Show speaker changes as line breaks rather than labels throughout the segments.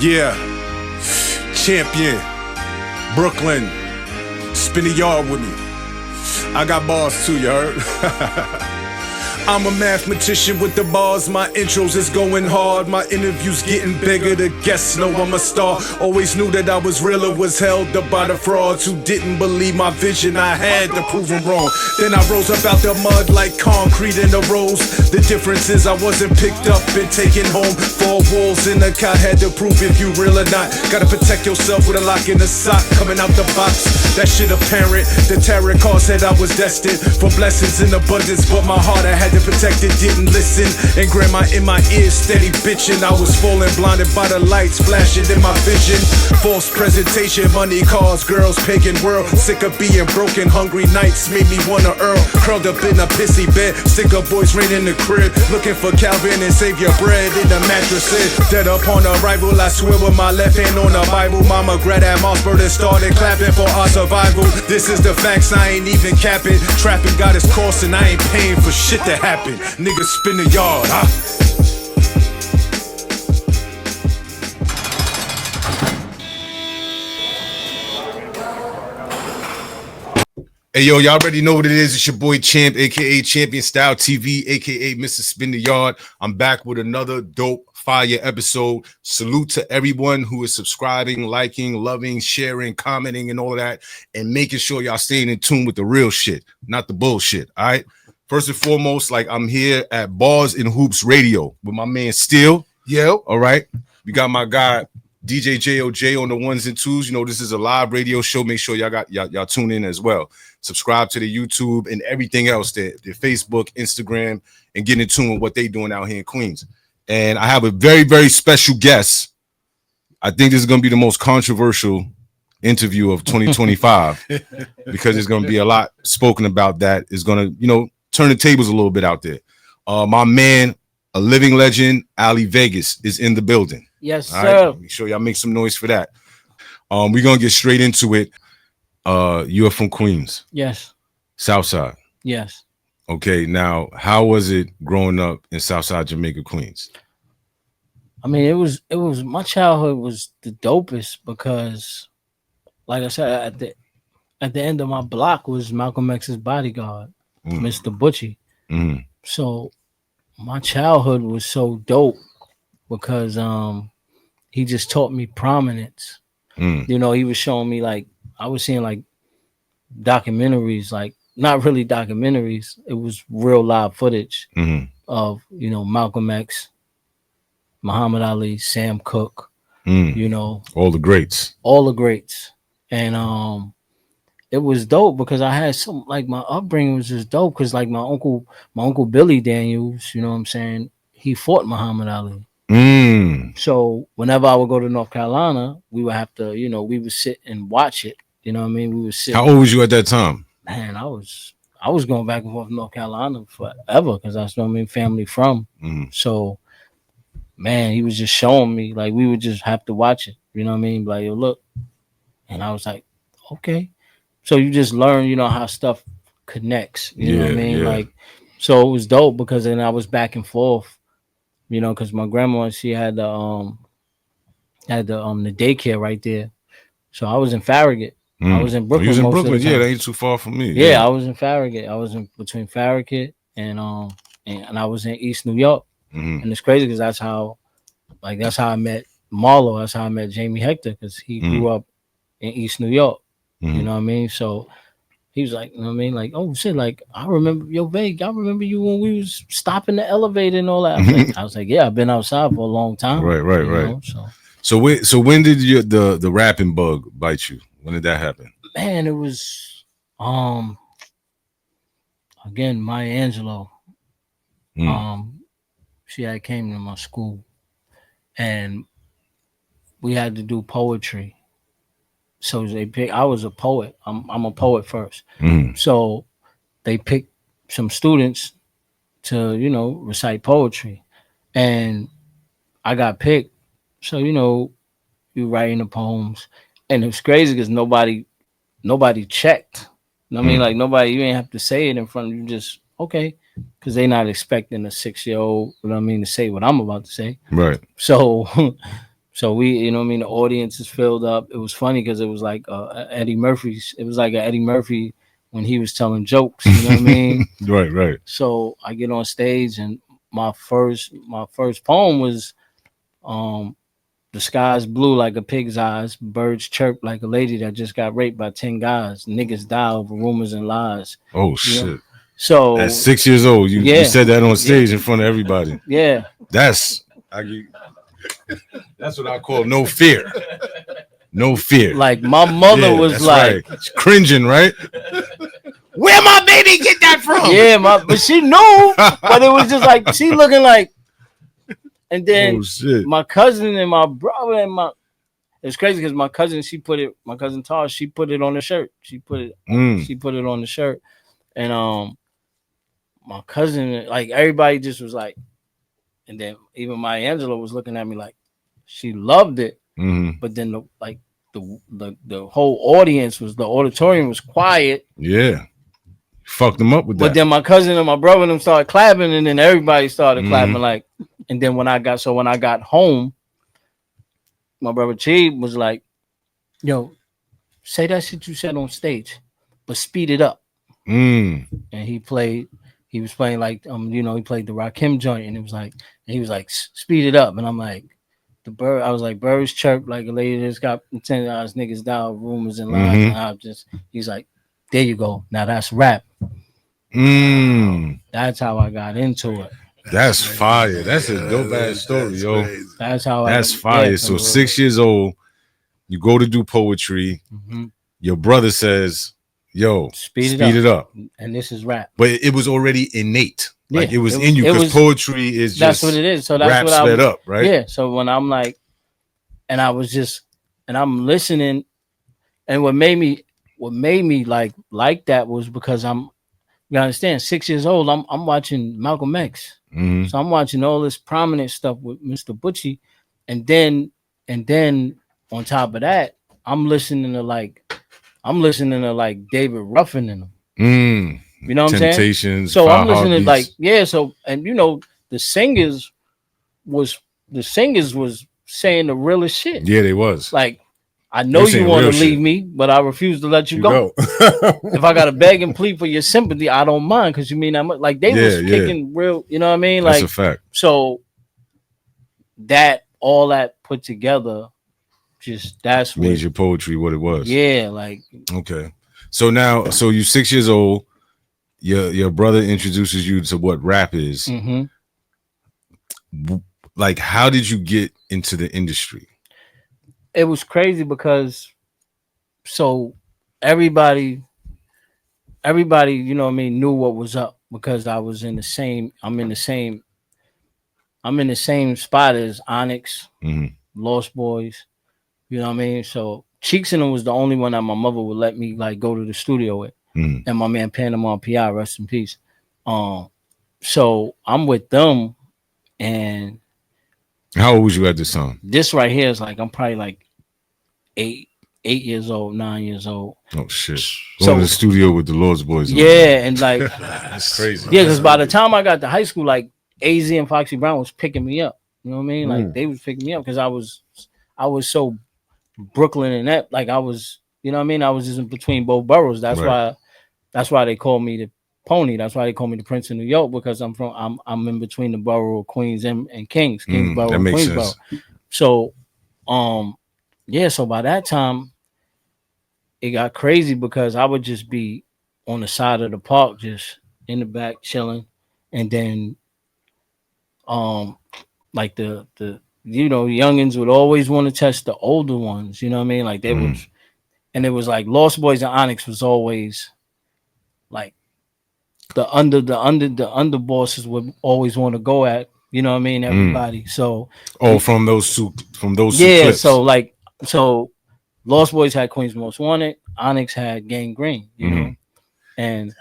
Yeah, champion, Brooklyn, spin the yard with me. I got bars too, you heard? I'm a mathematician with the bars, my intros is going hard, my interviews getting bigger, the guests know I'm a star. Always knew that I was real, or was held up by the frauds who didn't believe my vision, I had to prove them wrong. Then I rose up out the mud like concrete in the rose. The difference is I wasn't picked up and taken home. 4 walls in the cot, had to prove if you real or not. Gotta protect yourself with a lock in the sock, coming out the box, that shit apparent. The tarot card said I was destined for blessings in abundance, but my heart I had to protect it, didn't listen. And grandma in my ears steady bitching. I was falling blinded by the lights flashing in my vision. False presentation, money, cars, girls, pagan world. Sick of being broken, hungry nights made me wanna earl. Curled up in a pissy bed, stick up boys rain in the crib, looking for Calvin and Savior bread in the mattresses. Dead upon arrival, I swear with my left hand on the Bible. Mama grabbed that Mossberg and started clapping for our survival. This is the facts, I ain't even capping. Trapping got its cost and I ain't paying for shit to happen. Niggas spin the yard, huh? Hey yo, y'all already know what it is. It's your boy Champ, aka Champion Style TV, aka Mr. Spin the Yard. I'm back with another dope fire episode. Salute to everyone who is subscribing, liking, loving, sharing, commenting, and all of that, and making sure y'all staying in tune with the real shit, not the bullshit. All right. First and foremost, like I'm here at Bars and Hoops Radio with my man Steel.
Yo.
All right. We got my guy DJ JOJ on the ones and twos. You know, this is a live radio show. Make sure y'all tune in as well. Subscribe to the YouTube and everything else, their Facebook, Instagram, and get in tune with what they doing out here in Queens. And I have a very, very special guest. I think this is going to be the most controversial interview of 2025 because there's going to be a lot spoken about that is going to, turn the tables a little bit out there. My man, a living legend, Ali Vegas, is in the building.
Yes,
all
sir.
Right? Make sure y'all make some noise for that. We're going to get straight into it. You are from Queens.
Yes.
Southside.
Yes.
Okay, now, how was it growing up in Southside Jamaica, Queens?
I mean, it was my childhood was the dopest because, like I said, at the end of my block was Malcolm X's bodyguard, Mr. Butchie.
Mm.
So my childhood was so dope because he just taught me prominence. He was showing me, like, I was seeing like documentaries, like not really documentaries. It was real live footage of, Malcolm X, Muhammad Ali, Sam Cooke,
all the greats.
And it was dope because I had some, like, my upbringing was just dope because, like, my uncle Billy Daniels, you know what I'm saying, he fought Muhammad Ali. So whenever I would go to North Carolina, we would have to, we would sit and watch it. You know what I mean? We would sit.
How old was you at that time?
Man, I was going back and forth to North Carolina forever because that's what I mean, family from. So, man, he was just showing me, like, we would just have to watch it. You know what I mean? Like, yo, look. And I was like, okay. So you just learn, how stuff connects. You know what I mean?
Yeah.
Like, so it was dope because then I was back and forth, because my grandma, she had the daycare right there. So I was in Farragut. I was in Brooklyn.
You was in
most
Brooklyn?
Of the time.
Yeah, that ain't too far from me.
Yeah, I was in Farragut. I was in between Farragut and I was in East New York. And it's crazy because that's how I met Marlo. That's how I met Jamie Hector because he grew up in East New York. You know what I mean? So he was like, you know what I mean? Like, oh shit, like, I remember, yo, Veg, I remember you when we was stopping the elevator and all that. I was like, yeah, I've been outside for a long time.
Right. So when did the rapping bug bite you? When did that happen?
Man, it was again, Maya Angelou. She had came to my school and we had to do poetry. So I was a poet. I'm a poet first. So they picked some students to, recite poetry. And I got picked. So, you writing the poems. And it was crazy because nobody checked. You know what I mean? Like, nobody, you ain't have to say it in front of you, just, okay. Because they're not expecting a 6-year-old, to say what I'm about to say.
Right.
So So we, you know what I mean, the audience is filled up. It was funny because it was like Eddie Murphy's. It was like Eddie Murphy when he was telling jokes. You know what I mean?
Right.
So I get on stage and my first poem was the sky's blue like a pig's eyes, birds chirp like a lady that just got raped by 10 guys, niggas die over rumors and lies.
Oh shit.
Know? So
at 6 years old, you said that on stage in front of everybody.
Yeah.
That's what I call no fear. No fear.
Like my mother was like
cringing, right? Where my baby get that from?
Yeah, but she knew, but it was just like she looking like. And then my cousin and my brother and it's crazy because my cousin Taj, she put it on the shirt. She put it on the shirt, and my cousin, like everybody just was like, and then even Maya Angelou was looking at me like she loved it, but then the whole audience the auditorium was quiet.
Yeah. Fucked them up with that.
But then my cousin and my brother and them started clapping, and then everybody started clapping like. And then when I got home, my brother Chi was like, "Yo, say that shit you said on stage, but speed it up." And he was playing like he played the Rakim joint, and he was like, "Speed it up," and I'm like, I was like, birds chirp like a lady that's got 10 hours, niggas die rumors and lies, and he's like, there you go, now that's rap. That's how I got into it.
That's fire. That's a dope ass story, yo.
Crazy.
That's
fire. So 6 years old, you go to do poetry. Your brother says, "Yo, speed it up,"
and this is rap.
But it was already innate. Like it was in you because poetry is just
that's what it is. So that's
rap
what
sped up, right?
Yeah. So when I'm like, and I was just, and I'm listening, and what made me like that was because you understand, 6 years old, I'm watching Malcolm X. So I'm watching all this prominent stuff with Mr. Butchie, and then on top of that, I'm listening to like David Ruffin and them. You know what I'm saying?
Temptations.
So I'm listening to so and the singers was saying the realest shit.
Yeah, they was.
Like, I know you want to leave me, but I refuse to let you go. If I gotta beg and plead for your sympathy, I don't mind because you mean that much. Like they was kicking real, you know what I mean? Like
that's a fact.
So all that put together, that's
made your poetry what it was.
Yeah, like
okay. So you 6 years old. Your brother introduces you to what rap is. Like, how did you get into the industry?
It was crazy because everybody, you know what I mean, knew what was up because I'm in the same spot as Onyx, Lost Boys, you know what I mean? So Cheeks and them was the only one that my mother would let me like go to the studio with. And my man Panama P.I., rest in peace. So I'm with them, and
how old was you at this time?
This right here is like I'm probably like 8 years old, 9 years old.
Oh shit! Going to the studio with the Lost Boys.
Yeah, and like
that's crazy.
Yeah, because by the time I got to high school, like AZ and Foxy Brown was picking me up. You know what I mean? Like they was picking me up because I was so Brooklyn and that. Like I was, you know what I mean? I was just in between both boroughs. That's why they call me the Pony. That's why they call me the Prince of New York, because I'm in between the borough of Queens and Kings. Kingsborough and Queensborough. So so by that time it got crazy because I would just be on the side of the park, just in the back chilling, and then like the youngins would always want to test the older ones, you know what I mean? Like they would, and it was like Lost Boys and Onyx was always like the under bosses would always want to go at, you know what I mean, everybody. So
from those two
clips. So Lost Boys had Queens Most Wanted, Onyx had Gang Green, you know, and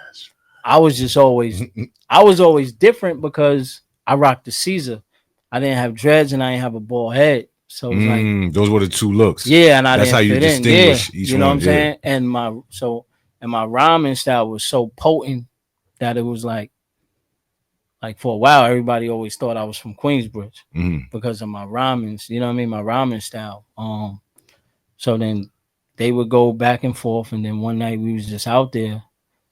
I was always different because I rocked the Caesar. I didn't have dreads and I didn't have a bald head. So it was like
those were the two looks.
Yeah, and that's
how you distinguish each one.
You know what I'm saying? And my rhyming style was so potent that it was like like for a while, everybody always thought I was from Queensbridge
Mm-hmm.
because of my rhymings. You know what I mean? My rhyming style. So then they would go back and forth, and then one night we was just out there.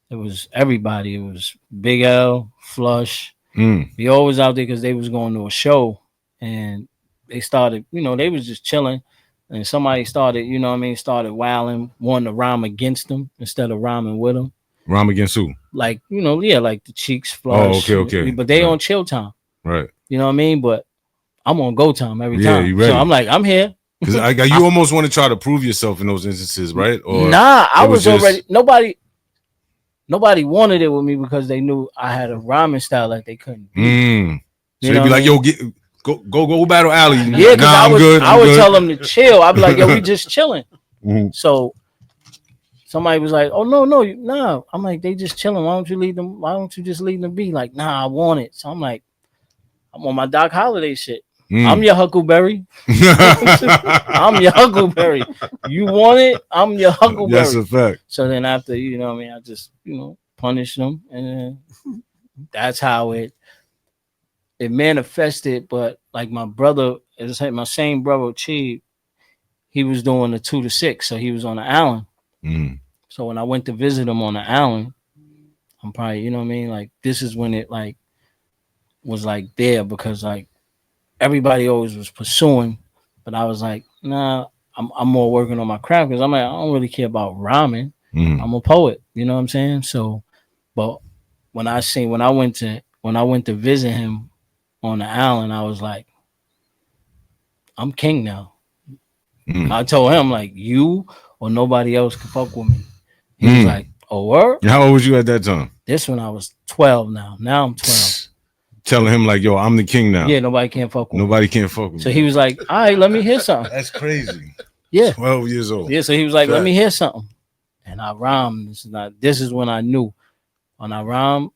It was everybody. It was Big L, Flush. We always out there because they was going to a show, and they started. You know, they was just chilling, and somebody started. You know what I mean? Started wilding, wanting to rhyme against them instead of rhyming with them.
Rhyme against who?
Like, you know, yeah, like the Cheeks, Flush.
Oh, okay.
But they on chill time.
Right.
You know what I mean? But I'm on go time every time.
You ready.
So I'm like, I'm here.
Because you almost want to try to prove yourself in those instances, right? Or
nah, I was already nobody wanted it with me because they knew I had a rhyming style that they couldn't beat.
So they'd be like, yo, go battle Alley.
Yeah, because I would tell them to chill. I'd be like, yo, we just chilling. So somebody was like, oh no. I'm like, they just chilling. Why don't you just leave them be? Like, nah, I want it. So I'm like, I'm on my Doc Holliday shit. I'm your Huckleberry. I'm your Huckleberry. You want it? I'm your Huckleberry.
That's a fact.
So then after, you know what I mean, I just, punish them. And that's how it manifested. But like my brother, my same brother, Chi, he was doing the 2 to 6. So he was on the island. So when I went to visit him on the island, I'm probably, you know what I mean? Like, this is when it like was like there, because like everybody always was pursuing, but I was like, nah, I'm more working on my craft, because I'm like, I don't really care about rhyming. I'm a poet, you know what I'm saying? So, but when I went to visit him on the island, I was like, I'm king now. I told him, like, you or nobody else can fuck with me. He was like, oh, word?
How old was you at that time?
This when I was 12 now. Now I'm 12.
Telling him like, yo, I'm the king now.
Yeah, nobody can't fuck with me.
Nobody can't fuck with me.
So he was like, all right, let me hear something.
That's crazy.
Yeah.
12 years old.
Yeah, so he was like, let me hear something. And I rhymed. This is when I knew. When I rhymed,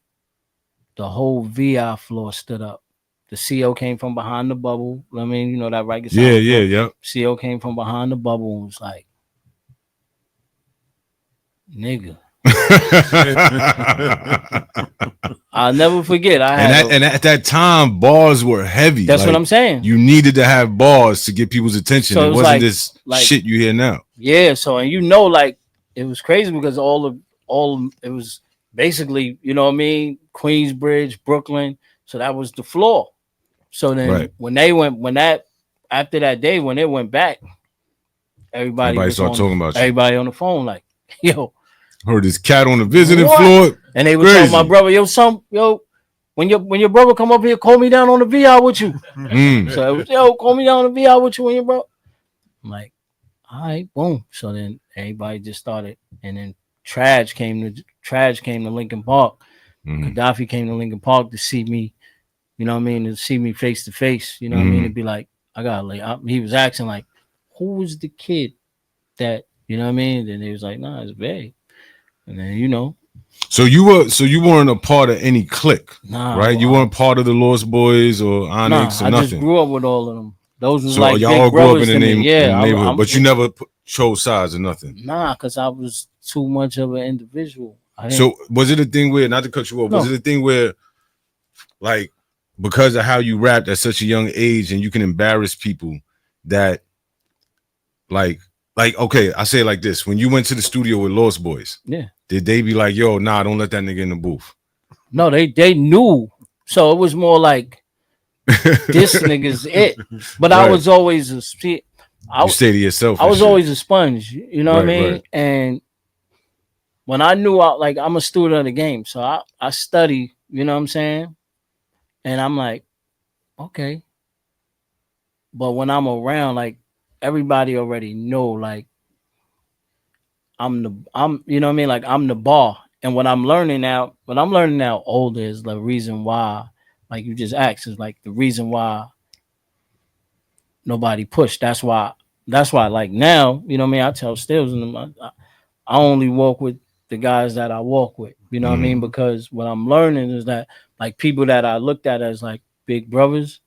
the whole VI floor stood up. The CO came from behind the bubble. I mean, you know that right?
Yeah.
CO came from behind the bubble and was like, nigga. I'll never forget.
And at that time, bars were heavy.
That's what I'm saying.
You needed to have bars to get people's attention.
So
it wasn't like, this shit you hear now.
Yeah. So, and like, it was crazy because it was basically, you know what I mean, Queensbridge, Brooklyn. So that was the floor. So then after that day, when it went back, everybody started talking about you. Everybody on the phone, like, yo.
Heard this cat on the visiting floor.
And they would tell my brother, when your brother come up here, call me down on the VI with you. So it was, call me down on the VI with you and your bro. I'm like, all right, boom. So then everybody just started, and then Trash came to Lincoln Park. Gaddafi came to Lincoln Park to see me, you know what I mean, to see me face to face. You know what I mean? It'd be like, he was asking like, who was the kid that, you know what I mean? And he was like, nah, it's Bay. And then,
So you weren't a part of any clique, right? You weren't part of the Lost Boys or Onyx or nothing. I just
grew up with all of them. Those was
so
like
y'all
big
all grew up in the
neighborhood,
but you never chose sides or nothing.
Nah, because I was too much of an individual.
So was it a thing where, not to cut you off, was it a thing where, like, because of how you rapped at such a young age and you can embarrass people, that like okay, I say it like this: when you went to the studio with Lost Boys, did they be like, yo, nah, don't let that nigga in the booth? No,
they knew. So it was more like, this nigga's it. But I was always you stay
to yourself.
I was always a sponge, you know what I mean? Right. And when I knew I'm a student of the game, so I study, you know what I'm saying? And I'm like, okay. But when I'm around, like, everybody already know, like, I'm you know what I mean? Like, I'm the bar. And what I'm learning now older is the reason why, like you just asked, is like the reason why nobody pushed. That's why like now, you know what I mean? I tell Stills and them, I only walk with the guys that I walk with, you know what I mean? Because what I'm learning is that, like, people that I looked at as like big brothers,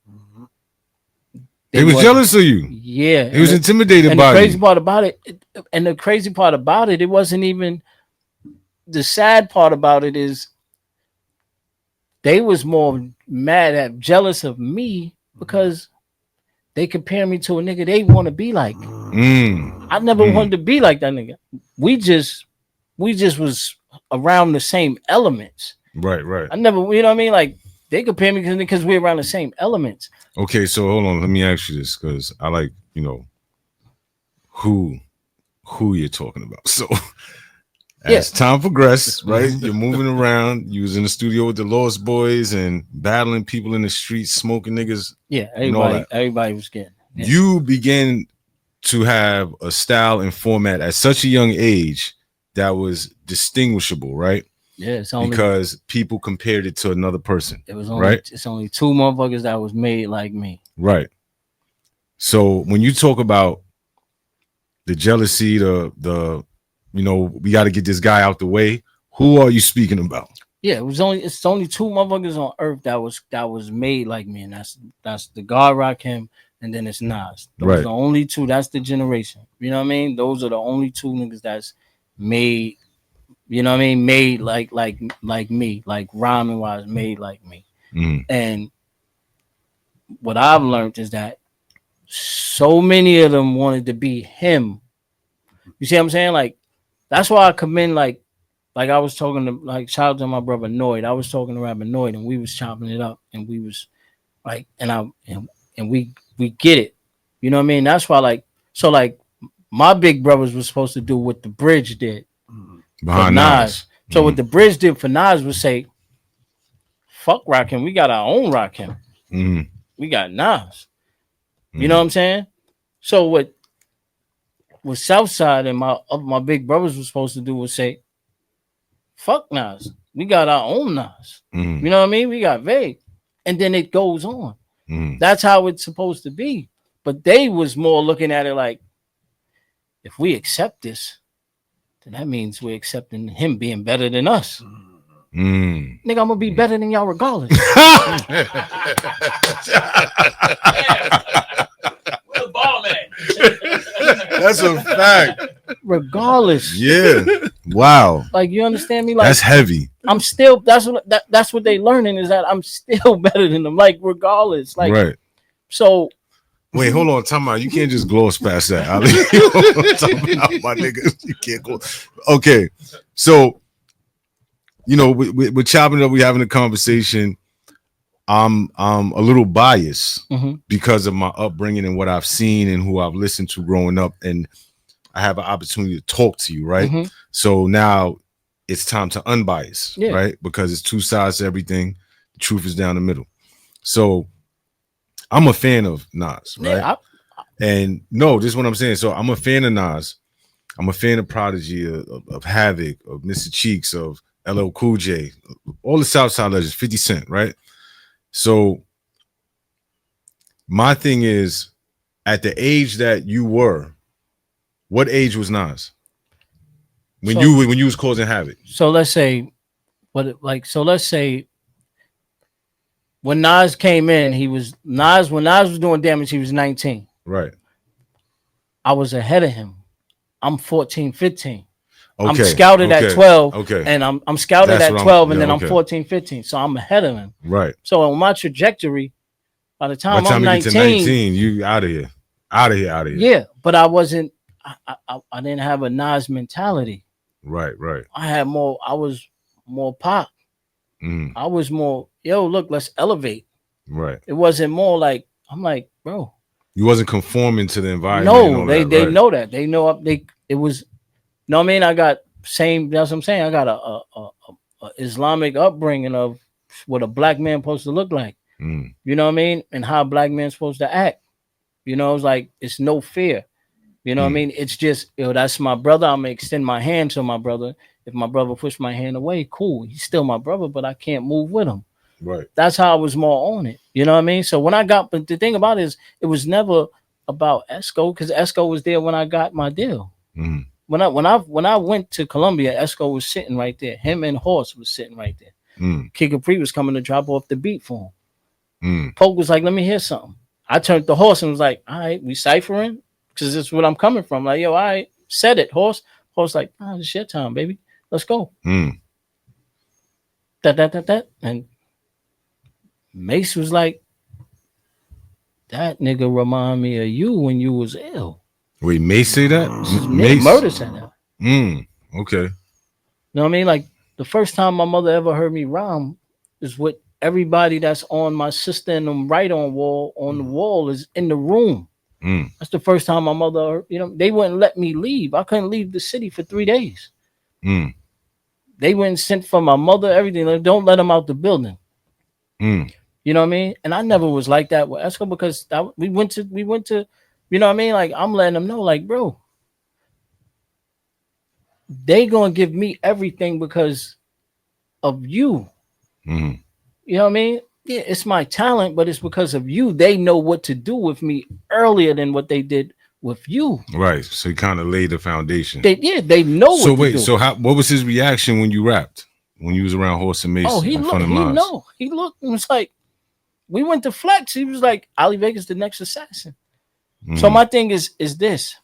they was jealous of you.
Yeah.
He was intimidated by you.
And the crazy part about it, it wasn't even, the sad part about it is they was more jealous of me because they compare me to a nigga they want to be like. I never wanted to be like that nigga. We just was around the same elements.
Right.
I never, you know what I mean? Like they compare me because we're around the same elements.
Okay, so hold on. Let me ask you this because I like, you know, who you're talking about. So as time progressed, right, you're moving around. You was in the studio with the Lost Boys and battling people in the streets, smoking niggas.
Yeah, everybody was getting. Yeah.
You began to have a style and format at such a young age that was distinguishable, right?
Yeah, it's only
because people compared it to another person.
It was only right. It's only two motherfuckers that was made like me.
Right. So when you talk about the jealousy, the you know, we got to get this guy out the way. Who are you speaking about?
Yeah, it's only two motherfuckers on earth that was made like me, and that's the God Rakim, and then it's Nas. Those are the only two. That's the generation. You know what I mean? Those are the only two niggas that's made. You know what I mean? Made like me, like rhyming wise, made like me. And what I've learned is that so many of them wanted to be him. You see what I'm saying? Like that's why I commend like I was talking to like shout out to my brother Noid. I was talking to Rabbi Noid and we was chopping it up and we was like and we get it. You know what I mean? That's why like so like my big brothers was supposed to do what the Bridge did. Behind Nas. So what the Bridge did for Nas was say, fuck Rakim, we got our own Rakim. We got Nas. You know what I'm saying? So what Southside and my big brothers was supposed to do was say, fuck Nas. We got our own Nas. You know what I mean? We got Vague. And then it goes on. That's how it's supposed to be. But they was more looking at it like, if we accept this, then that means we're accepting him being better than us. Nigga, I'm gonna be better than y'all regardless.
Where's ball man?
That's a fact.
Regardless.
Yeah. Wow.
Like you understand me? Like
that's heavy.
I'm still that's what they learning is that I'm still better than them. Like regardless. Like
right.
So
wait, hold on. Time out. You can't just gloss past that. My niggas, you can't go. Okay, so you know, we're chopping it up. We're having a conversation. I'm a little biased because of my upbringing and what I've seen and who I've listened to growing up, and I have an opportunity to talk to you, right? So now it's time to unbiased, right? Because it's two sides to everything. The truth is down the middle. So I'm a fan of Nas, right?
Yeah,
and no, this is what I'm saying. So I'm a fan of Nas. I'm a fan of Prodigy, of Havoc, of Mr. Cheeks, of LL Cool J, all the Southside legends, 50 Cent, right? So my thing is, at the age that you were, what age was Nas? When you was causing havoc?
So let's say, let's say when Nas came in, when Nas was doing damage, he was 19.
Right.
I was ahead of him. I'm 14, 15.
Okay.
I'm scouted at 12.
Okay.
And I'm scouted at 12 and then I'm 14, 15. So I'm ahead of him.
Right.
So on my trajectory, by the time I'm 19,
you get to 19, you out of here. Out of here.
Yeah, but I wasn't I didn't have a Nas mentality.
Right.
I was more pop. I was more, yo, look, let's elevate.
Right.
It wasn't more like, I'm like, bro.
You wasn't conforming to the environment.
No, they know that. They know it was, you know what I mean? I got that's what I'm saying. I got a Islamic upbringing of what a black man supposed to look like. You know what I mean? And how a black man's supposed to act. You know, it's like, it's no fear. You know what I mean? It's just, yo, that's my brother. I'm going to extend my hand to my brother. If my brother pushed my hand away, cool. He's still my brother, but I can't move with him.
Right. That's
how I was more on it. You know what I mean? So when but the thing about it is, it was never about Esco, because Esco was there when I got my deal. When I went to Columbia, Esco was sitting right there. Him and Horse was sitting right there. Kid Capri was coming to drop off the beat for him. Poke was like, let me hear something. I turned to Horse and was like, all right, we ciphering? Because this is what I'm coming from. Like, yo, all right, said it, Horse. Horse like, it's your time, baby. Let's go. That. And Mace was like, that nigga remind me of you when you was ill.
Wait, Mace say that?
Mace Murder said that.
Okay.
You know what I mean? Like the first time my mother ever heard me rhyme is with everybody that's on my sister and them right on the wall is in the room. That's the first time my mother, you know, they wouldn't let me leave. I couldn't leave the city for 3 days. They went and sent for my mother, everything. Like, don't let them out the building. You know what I mean? And I never was like that with Esco because we went to, you know what I mean? Like, I'm letting them know, like, bro, they gonna give me everything because of you. You know what I mean? Yeah, it's my talent, but it's because of you. They know what to do with me earlier than what they did with you.
Right. So he kind of laid the foundation.
They know.
So
what
wait,
to do.
so what was his reaction when you rapped? When you was around Horse and Mason?
Oh, he looked and was like, we went to Flex. He was like, Ali Vega's the next assassin. So my thing is this,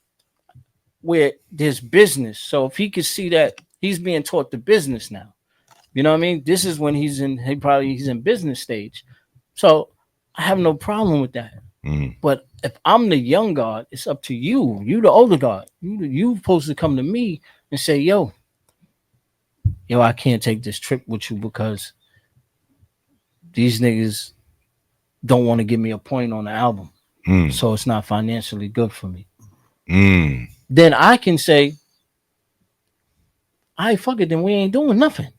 where there's business. So if he could see that he's being taught the business now, you know what I mean? This is when he's in business stage. So I have no problem with that. But if I'm the young guard, it's up to you. You the older guard. You supposed to come to me and say, yo, I can't take this trip with you because these niggas don't want to give me a point on the album. So it's not financially good for me. Then I can say, all right, fuck it, then we ain't doing nothing.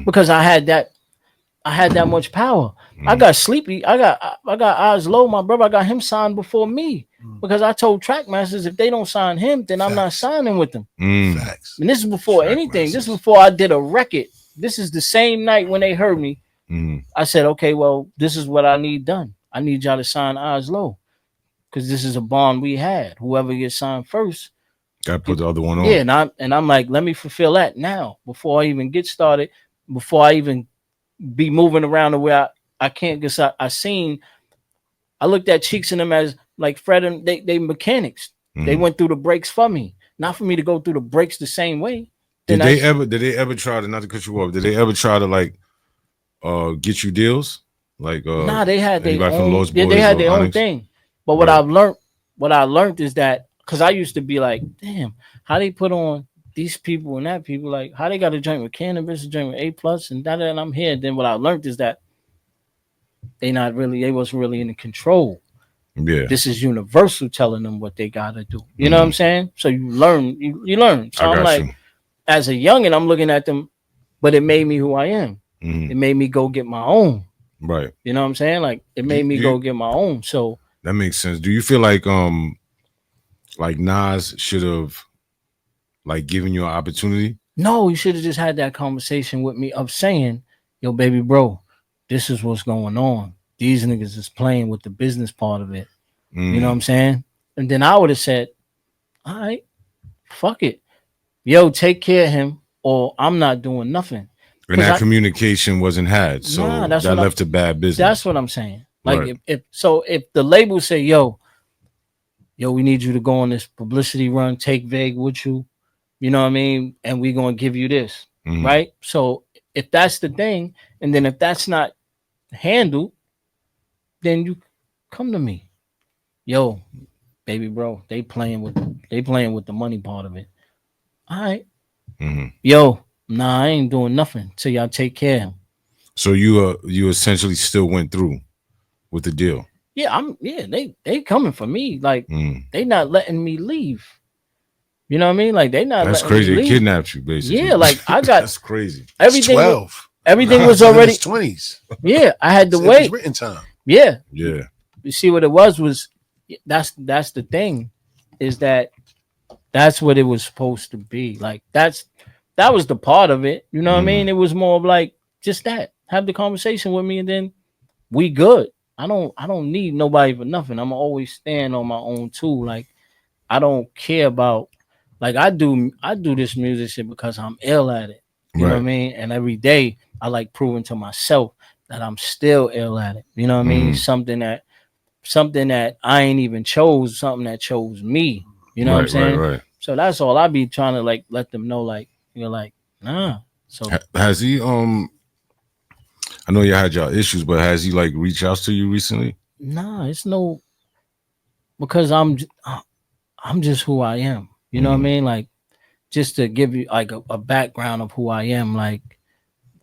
Because I had that much power. I got sleepy. I got Eyes Low, my brother. I got him signed before me because I told Trackmasters if they don't sign him, then I'm not signing with them.
Facts.
And this is before anything. This is before I did a record. This is the same night when they heard me. I said, okay, well, this is what I need done. I need y'all to sign Eyes Low because this is a bond we had. Whoever gets signed first,
got to put the other one on.
Yeah, and I'm like, let me fulfill that now before I even get started. Before I even be moving around the way I can't, because I looked at Cheeks and them as like Fred and they mechanics. They went through the breaks for me, not for me to go through the breaks the same way.
Did they ever try to, not to cut you off, did they ever try to like get you deals? Like
nah, they had their own,
they
had their own thing. But what I learned is that, because I used to be like, damn, how they put on these people and that people, like how they got a joint with Cannabis, a joint with A+ and that, and I'm here. Then what I learned is that they wasn't really in control.
Yeah.
This is Universal telling them what they gotta do. You know what I'm saying? So you learn, you learn. So I'm like, as a youngin', I'm looking at them, but it made me who I am. It made me go get my own.
Right.
You know what I'm saying? Like it made me go get my own. So
that makes sense. Do you feel like Nas should have like given you an opportunity?
No, you should have just had that conversation with me of saying, yo, baby bro, this is what's going on. These niggas is playing with the business part of it. You know what I'm saying? And then I would have said, all right, fuck it. Yo, take care of him or I'm not doing nothing.
And that communication wasn't had. So that left a bad business.
That's what I'm saying. Like
right.
if the label say, yo, we need you to go on this publicity run, take Vague with you. You know what I mean? And we're going to give you this, right? So if that's the thing, and then if that's not handled, then you come to me. Yo, baby bro, they playing with the money part of it. All right. Yo, nah, I ain't doing nothing till y'all take care of him.
So you essentially still went through with the deal.
Yeah, they coming for me. Like they not letting me leave. You know what I mean? Like they not.
That's crazy. They kidnapped you, basically.
Yeah, like I got.
That's crazy.
Everything.
12.
Everything was already
20s.
Yeah, I had to wait.
Written time.
Yeah.
Yeah.
You see what it was that's the thing, is that's what it was supposed to be. Like that was the part of it. You know what I mean? It was more of like just that. Have the conversation with me and then we good. I don't need nobody for nothing. I'm always stand on my own too. Like I don't care about, like I do this music shit because I'm ill at it. You know what I mean? And every day I like proving to myself that I'm still ill at it. You know what I mean? Something that I ain't even chose, something that chose me. You know what I'm saying?
Right.
So that's all I be trying to like let them know, like, you're like, nah. So
has he I know you had your issues, but has he like reached out to you recently?
Nah, it's no, because I'm just who I am. You know what I mean? Like, just to give you like a background of who I am, like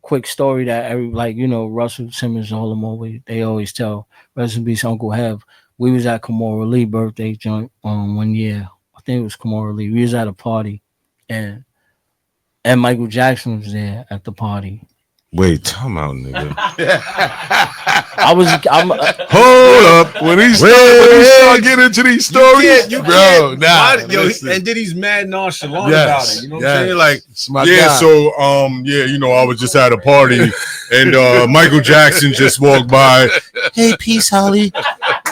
quick story that Russell Simmons and all them they always tell. Rest in peace, Uncle Hev. We was at Kamora Lee birthday joint 1 year. I think it was Kamora Lee. We was at a party, and Michael Jackson was there at the party.
Wait, time out, nigga.
Hold up. When he start getting into these stories, bro,
and then he's mad nonchalant about it. You know what I'm saying? Like,
I was just at a party and Michael Jackson just walked by.
Hey, peace, Holly.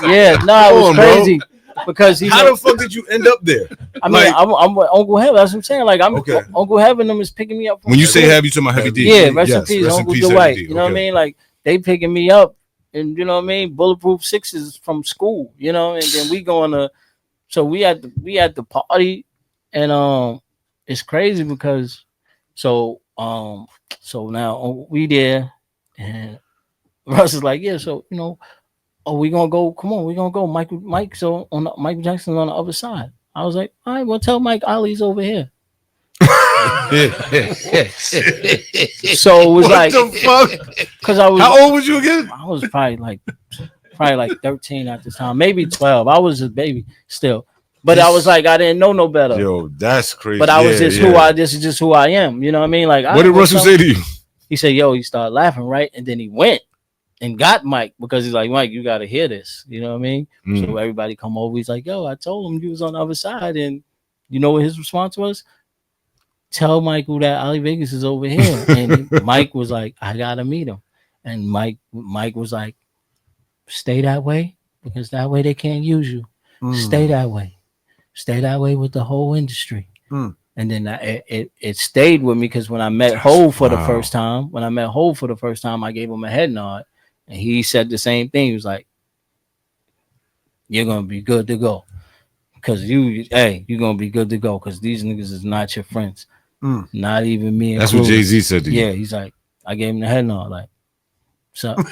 Yeah, no, it was crazy. Bro. Because
how the fuck did you end up there?
I mean, I'm with Uncle Heaven. That's what I'm saying. Like, Uncle Heaven them is picking me up.
When you say Heavy, you talking about Heavy D?
Yeah, rest in peace, Uncle Dwight. You know what I mean? Like, they picking me up, and you know what I mean. Bulletproof sixes from school. You know, and then we going to. So we at the party, and it's crazy because, so now we there, and Russ is like, yeah, so oh, we gonna go. Come on, we gonna go. Mike. So Michael Jackson's on the other side. I was like, all right, well, tell Mike Ali's over here. So it was
what the fuck?
Because I was.
How old was you again?
I was probably like 13 at the time, maybe 12. I was a baby still, but I was like, I didn't know no better.
Yo, that's crazy.
But I was This is just who I am. You know what I mean? Like,
what did Russell say to you?
He said, "Yo," he started laughing, right, and then he went and got Mike because he's like, Mike, you got to hear this. You know what I mean? So everybody come over. He's like, yo, I told him you was on the other side. And you know what his response was? Tell Michael that Ali Vegas is over here. And Mike was like, I got to meet him. And Mike was like, stay that way because that way they can't use you. Stay that way. Stay that way with the whole industry. And then it stayed with me because when I met Hov for the first time, I gave him a head nod. And he said the same thing. He was like, you're going to be good to go. Because you're going to be good to go. Because these niggas is not your friends. Not even me.
That's what Jay-Z said to you.
Yeah, he's like, I gave him the head nod. Like, so he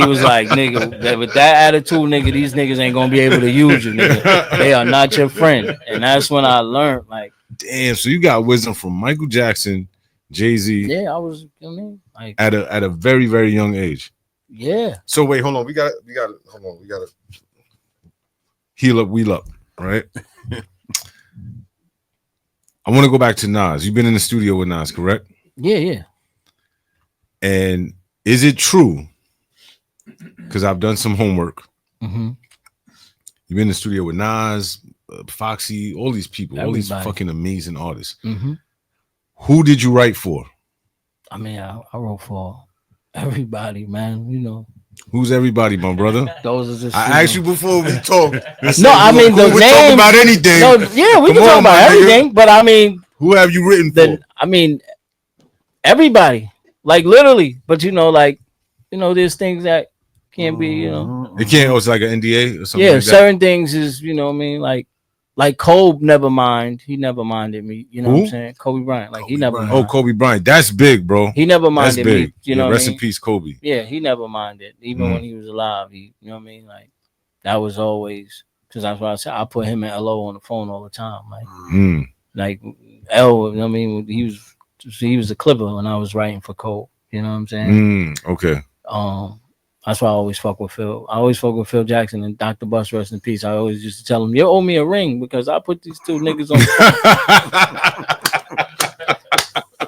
was like, nigga, with that attitude, nigga, these niggas ain't going to be able to use you, nigga. They are not your friend. And that's when I learned, like.
Damn, so you got wisdom from Michael Jackson, Jay-Z.
Yeah, I was, like
at a very, very young age.
Yeah.
So wait, hold on. We gotta
heal up, wheel up, right? I want to go back to Nas. You've been in the studio with Nas, correct?
Yeah.
And is it true? Because I've done some homework. You've been in the studio with Nas, Foxy, all these people, all these fucking amazing artists. Who did you write for?
I mean, I wrote for everybody, man.
Who's everybody, my brother?
Those are just.
I asked you before we talked.
No, I mean the names.
Talk about anything.
No, yeah, we can talk about everything. But I mean,
who have you written for?
I mean, everybody, like literally. But there's things that can't be.
It can't. It's like an NDA or something.
Yeah,
like
certain things is. What I mean, like Kobe never mind. He never minded me. You know what I'm saying? Kobe Bryant. Like Kobe he never.
Bryant. Oh, Kobe Bryant. That's big, bro.
He never minded me. You know,
rest in peace, Kobe.
Yeah, he never minded. Even when he was alive, you know what I mean? Like that was always because that's what I said. I put him and LO on the phone all the time. Like L. You know what I mean? He was a Clipper when I was writing for Kobe. You know what I'm saying?
Okay.
That's why I always fuck with Phil. I always fuck with Phil Jackson and Dr. Bus, rest in peace. I always used to tell him, you owe me a ring because I put these two niggas on the phone.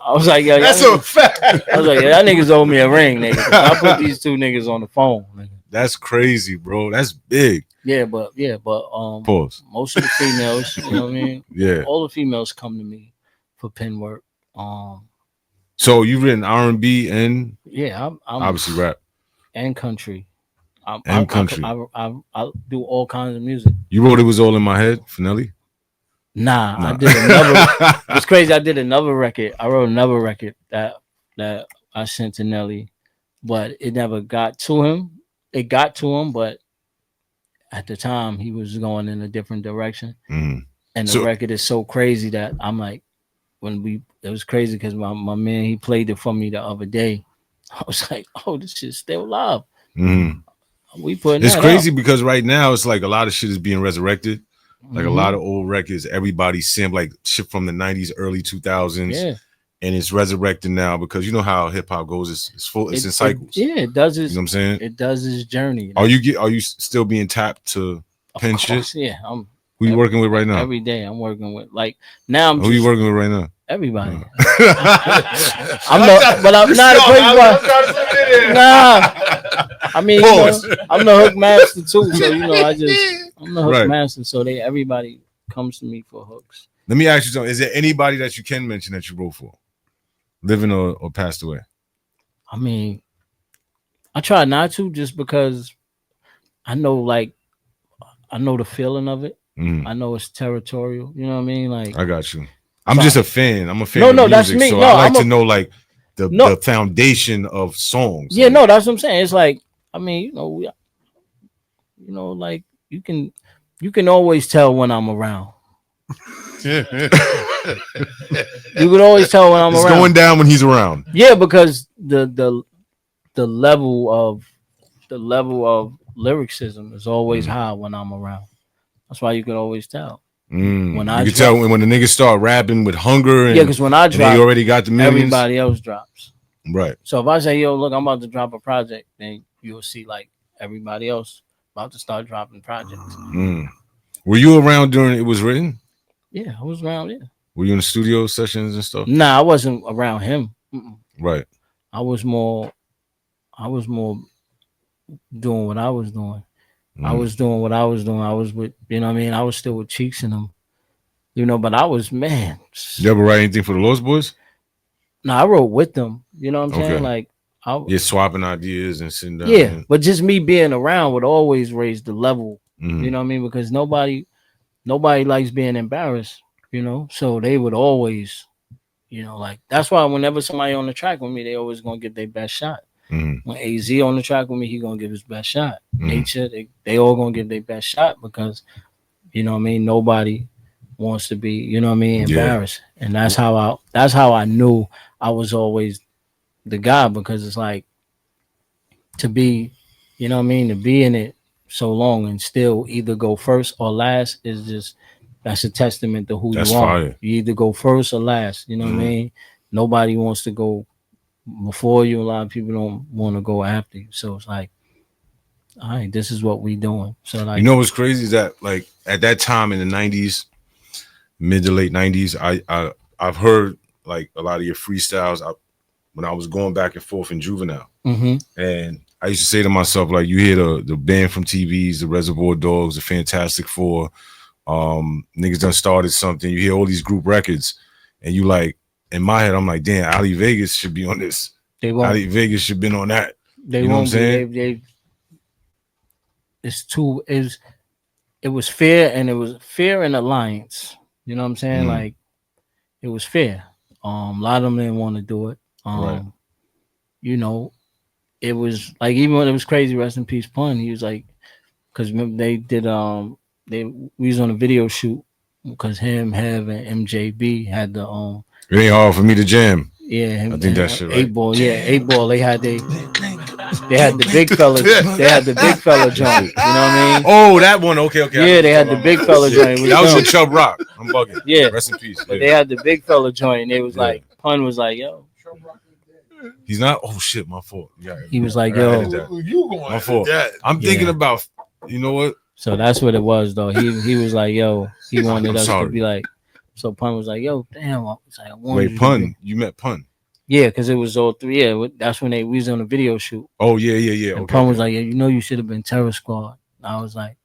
I was like, yo,
that's a fact.
I was like, yeah, that niggas owe me a ring, nigga. I put these two niggas on the phone, nigga.
That's crazy, bro. That's big.
Yeah, but
Pause.
Most of the females, you know what I mean?
Yeah.
All the females come to me for pen work.
So you've written R&B and
I'm
obviously rap.
And country.
Country.
I do all kinds of music.
You wrote It Was All in My Head for Nelly?
Nah. I did another. It's crazy. I did another record. I wrote another record that I sent to Nelly, but it never got to him. It got to him, but at the time he was going in a different direction. And the record is so crazy that I'm like, it was crazy because my man, he played it for me the other day. I was like, oh, this shit's still live.
Mm-hmm.
We putting
it's
that
crazy
up.
because right now it's like a lot of shit is being resurrected. Like a
Mm-hmm.
lot of old records, everybody sampled like shit from the 90s, early 2000s.
Yeah.
And it's resurrected now because you know how hip hop goes. It's full. It's in cycles.
It does its.
You know what I'm saying?
It does its journey.
Are you still being tapped to pen shit?
Yeah,
Who you working with right now?
Every day I'm working with. Like now
Who you working with right now?
Everybody. I'm not, but I'm not a crazy one. Nah. I mean, I'm the hook master too. So I'm the hook master. So everybody comes to me for hooks.
Let me ask you something. Is there anybody that you can mention that you wrote for? Living or passed away?
I mean, I try not to just because I know the feeling of it. I know it's territorial. You know what I mean? Like
I got you. I'm just a fan. I'm a fan of music,
that's me.
So I like to know like the foundation of songs.
Yeah, no, that's what I'm saying. It's like, I mean, like you can always tell when I'm around. You can always tell when I'm around. It's
going down when he's around.
Yeah, because the level of lyricism is always high when I'm around. That's why you can always tell. When you can
tell when the niggas start rapping with hunger. And,
because when I drop,
they already got the millions.
Everybody else drops.
Right.
So if I say, yo, look, I'm about to drop a project, then you'll see like everybody else about to start dropping projects.
Were you around during it was written?
Yeah, I was around. Yeah.
Were you in the studio sessions and stuff?
Nah, I wasn't around him.
Right.
I was more doing what I was doing. I was doing what I was doing. I was with, you know what I mean? I was still with Cheeks and them, but I was, man.
You ever write anything for the Lost Boys?
No, I wrote with them. You know what I'm saying? Like,
you're swapping ideas and sitting down.
Yeah, but just me being around would always raise the level. You know what I mean? Because nobody likes being embarrassed, so they would always, like, that's why whenever somebody on the track with me, they always gonna give their best shot. When AZ on the track with me, he gonna give his best shot. Nature, they all gonna give their best shot because, you know what I mean, nobody wants to be, you know what I mean, embarrassed. Yeah. And that's how I knew I was always the guy, because it's like, to be, you know what I mean, to be in it so long and still either go first or last is just, that's a testament to who you are. Fire. You either go first or last, you know what I mean? Nobody wants to go before you. A lot of people don't want to go after you. So it's like, all right, this is what we doing. So like,
what's crazy is that like at that time in the 90s, mid to late 90s, I've heard like a lot of your freestyles when I was going back and forth in Juvenile. And I used to say to myself, like, you hear the band from TVs, the Reservoir Dogs, the Fantastic Four, niggas done started something. You hear all these group records, and you like, in my head, I'm like, damn, Ali Vegas should be on this.
They won't.
Ali Vegas should be on that.
They won't be. It was fair, and it was fair and alliance. You know what I'm saying? Like, it was fair. A lot of them didn't want to do it.
Right.
It was like, even when it was crazy, rest in peace, Pun. He was like, because remember they did we was on a video shoot because him, Hev, and MJB had the
It ain't hard for me to jam.
Yeah,
I think that shit right.
8-Ball. Yeah, 8-Ball. They had the big fella. They had the big fella joint. You know what I mean?
Oh, that one. Okay.
Yeah, they had the big fella joint.
That was with Chubb Rock. I'm bugging.
Yeah.
Rest in peace.
But they had the big fella joint, and it was like, Pun was like, yo.
He's not. Oh shit, my fault. Yeah.
He was like, yo,
you going?
My fault. I'm thinking about. You know what?
So that's what it was, though. He was like, yo, he wanted us to be like. So Pun was like, yo, damn. I was like,
wait, Pun. You met Pun?
Yeah, because it was all three. Yeah, that's when we was on a video shoot.
Oh yeah.
And Pun was like, yeah, you should have been Terror Squad. And I was like,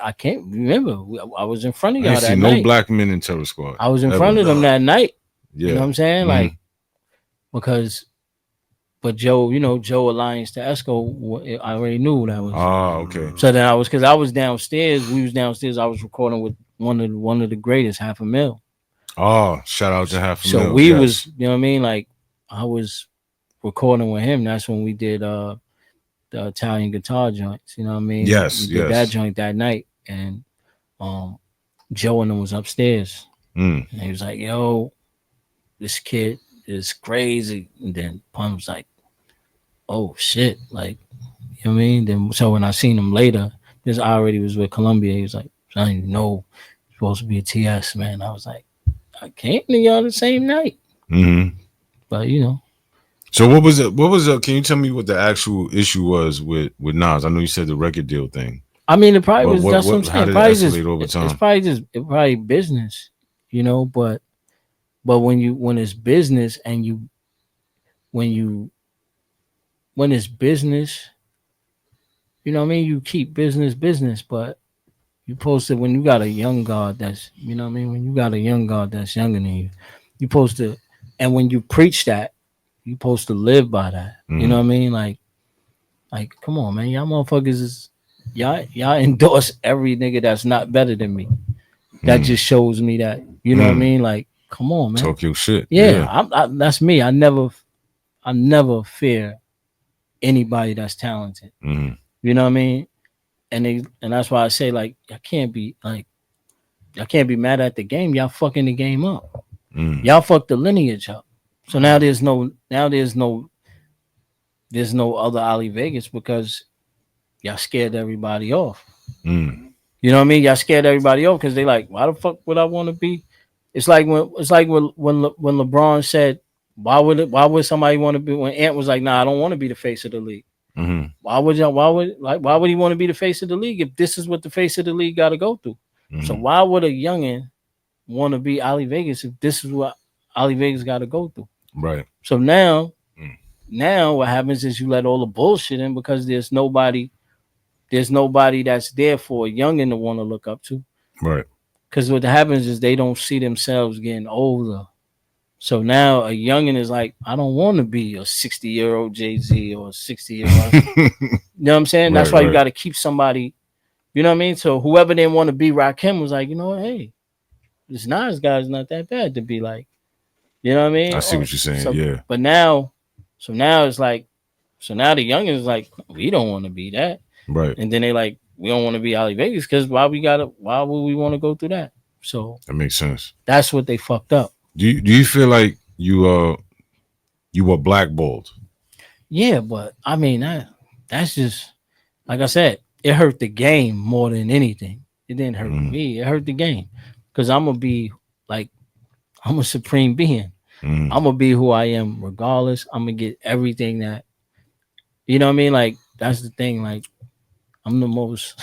I can't remember. I was in front of y'all that night.
No black men in Terror Squad.
I was in front of them that night.
Yeah.
You know what I'm saying? Like, but Joe, Joe Alliance to Esco, I already knew that was.
Oh, okay.
So then I was downstairs. We was downstairs. I was recording with one of the greatest, Half a Mil.
Oh, shout out to Half a Mil.
So we was, you know what I mean? Like, I was recording with him. That's when we did the Italian guitar joints. You know what I mean?
Yes,
we did that joint that night, and Joe and them was upstairs. And he was like, yo, this kid is crazy. And then Pun was like, oh shit, like, you know what I mean? Then so when I seen him later, this I already was with Columbia. He was like, I didn't even know it's supposed to be a TS, man. I was like, I came to y'all the same night.
Mm-hmm.
But you know.
So what was it? What was it? Can you tell me what the actual issue was with Nas? I know you said the record deal thing.
I mean, it probably was. That's what I'm
How
saying.
did
Probably
it escalate
just,
over time?
it's probably business, you know. But when it's business and when it's business, you know what I mean. You keep business, but you supposed to, when you got a young guard that's, you know what I mean. When you got a young guard that's younger than you, you supposed to, and when you preach that, you supposed to live by that. You know what I mean? Like, come on, man, y'all motherfuckers is y'all endorse every nigga that's not better than me. That just shows me that, you know what I mean? Like, come on, man.
Talk your shit.
Yeah. That's me. I never fear anybody that's talented.
Mm-hmm.
You know what I mean? And that's why I say, like, I can't be mad at the game. Y'all fucking the game up. Y'all fucked the lineage up. So now there's no other Ali Vegas because y'all scared everybody off. You know what I mean? Y'all scared everybody off because they like, why the fuck would I want to be? It's like when LeBron said, why would somebody want to be? When Ant was like, nah, I don't want to be the face of the league. Why would he want to be the face of the league if this is what the face of the league got to go through? So why would a youngin want to be Ali Vegas if this is what Ali Vegas got to go through?
Right.
So now what happens is you let all the bullshit in because there's nobody that's there for a youngin to want to look up to.
Right.
Because what happens is they don't see themselves getting older. So now a youngin is like, I don't want to be a 60-year-old Jay-Z or a 60-year-old. You know what I'm saying? That's why you got to keep somebody, you know what I mean? So whoever didn't want to be Rakim was like, you know what? Hey, this Nas guy's not that bad to be like. You know what I mean?
I see what you're saying.
So,
yeah.
But now it's like, so now the youngins is like, we don't want to be that.
Right.
And then they like, we don't want to be Ali Vegas because why would we want to go through that? So
that makes sense.
That's what they fucked up.
Do you feel like you were blackballed?
Yeah, but I mean that's just, like I said, it hurt the game more than anything. It didn't hurt me. It hurt the game because I'm gonna be like, I'm a supreme being. I'm gonna be who I am regardless. I'm gonna get everything that, you know what I mean? Like, that's the thing. Like, I'm the most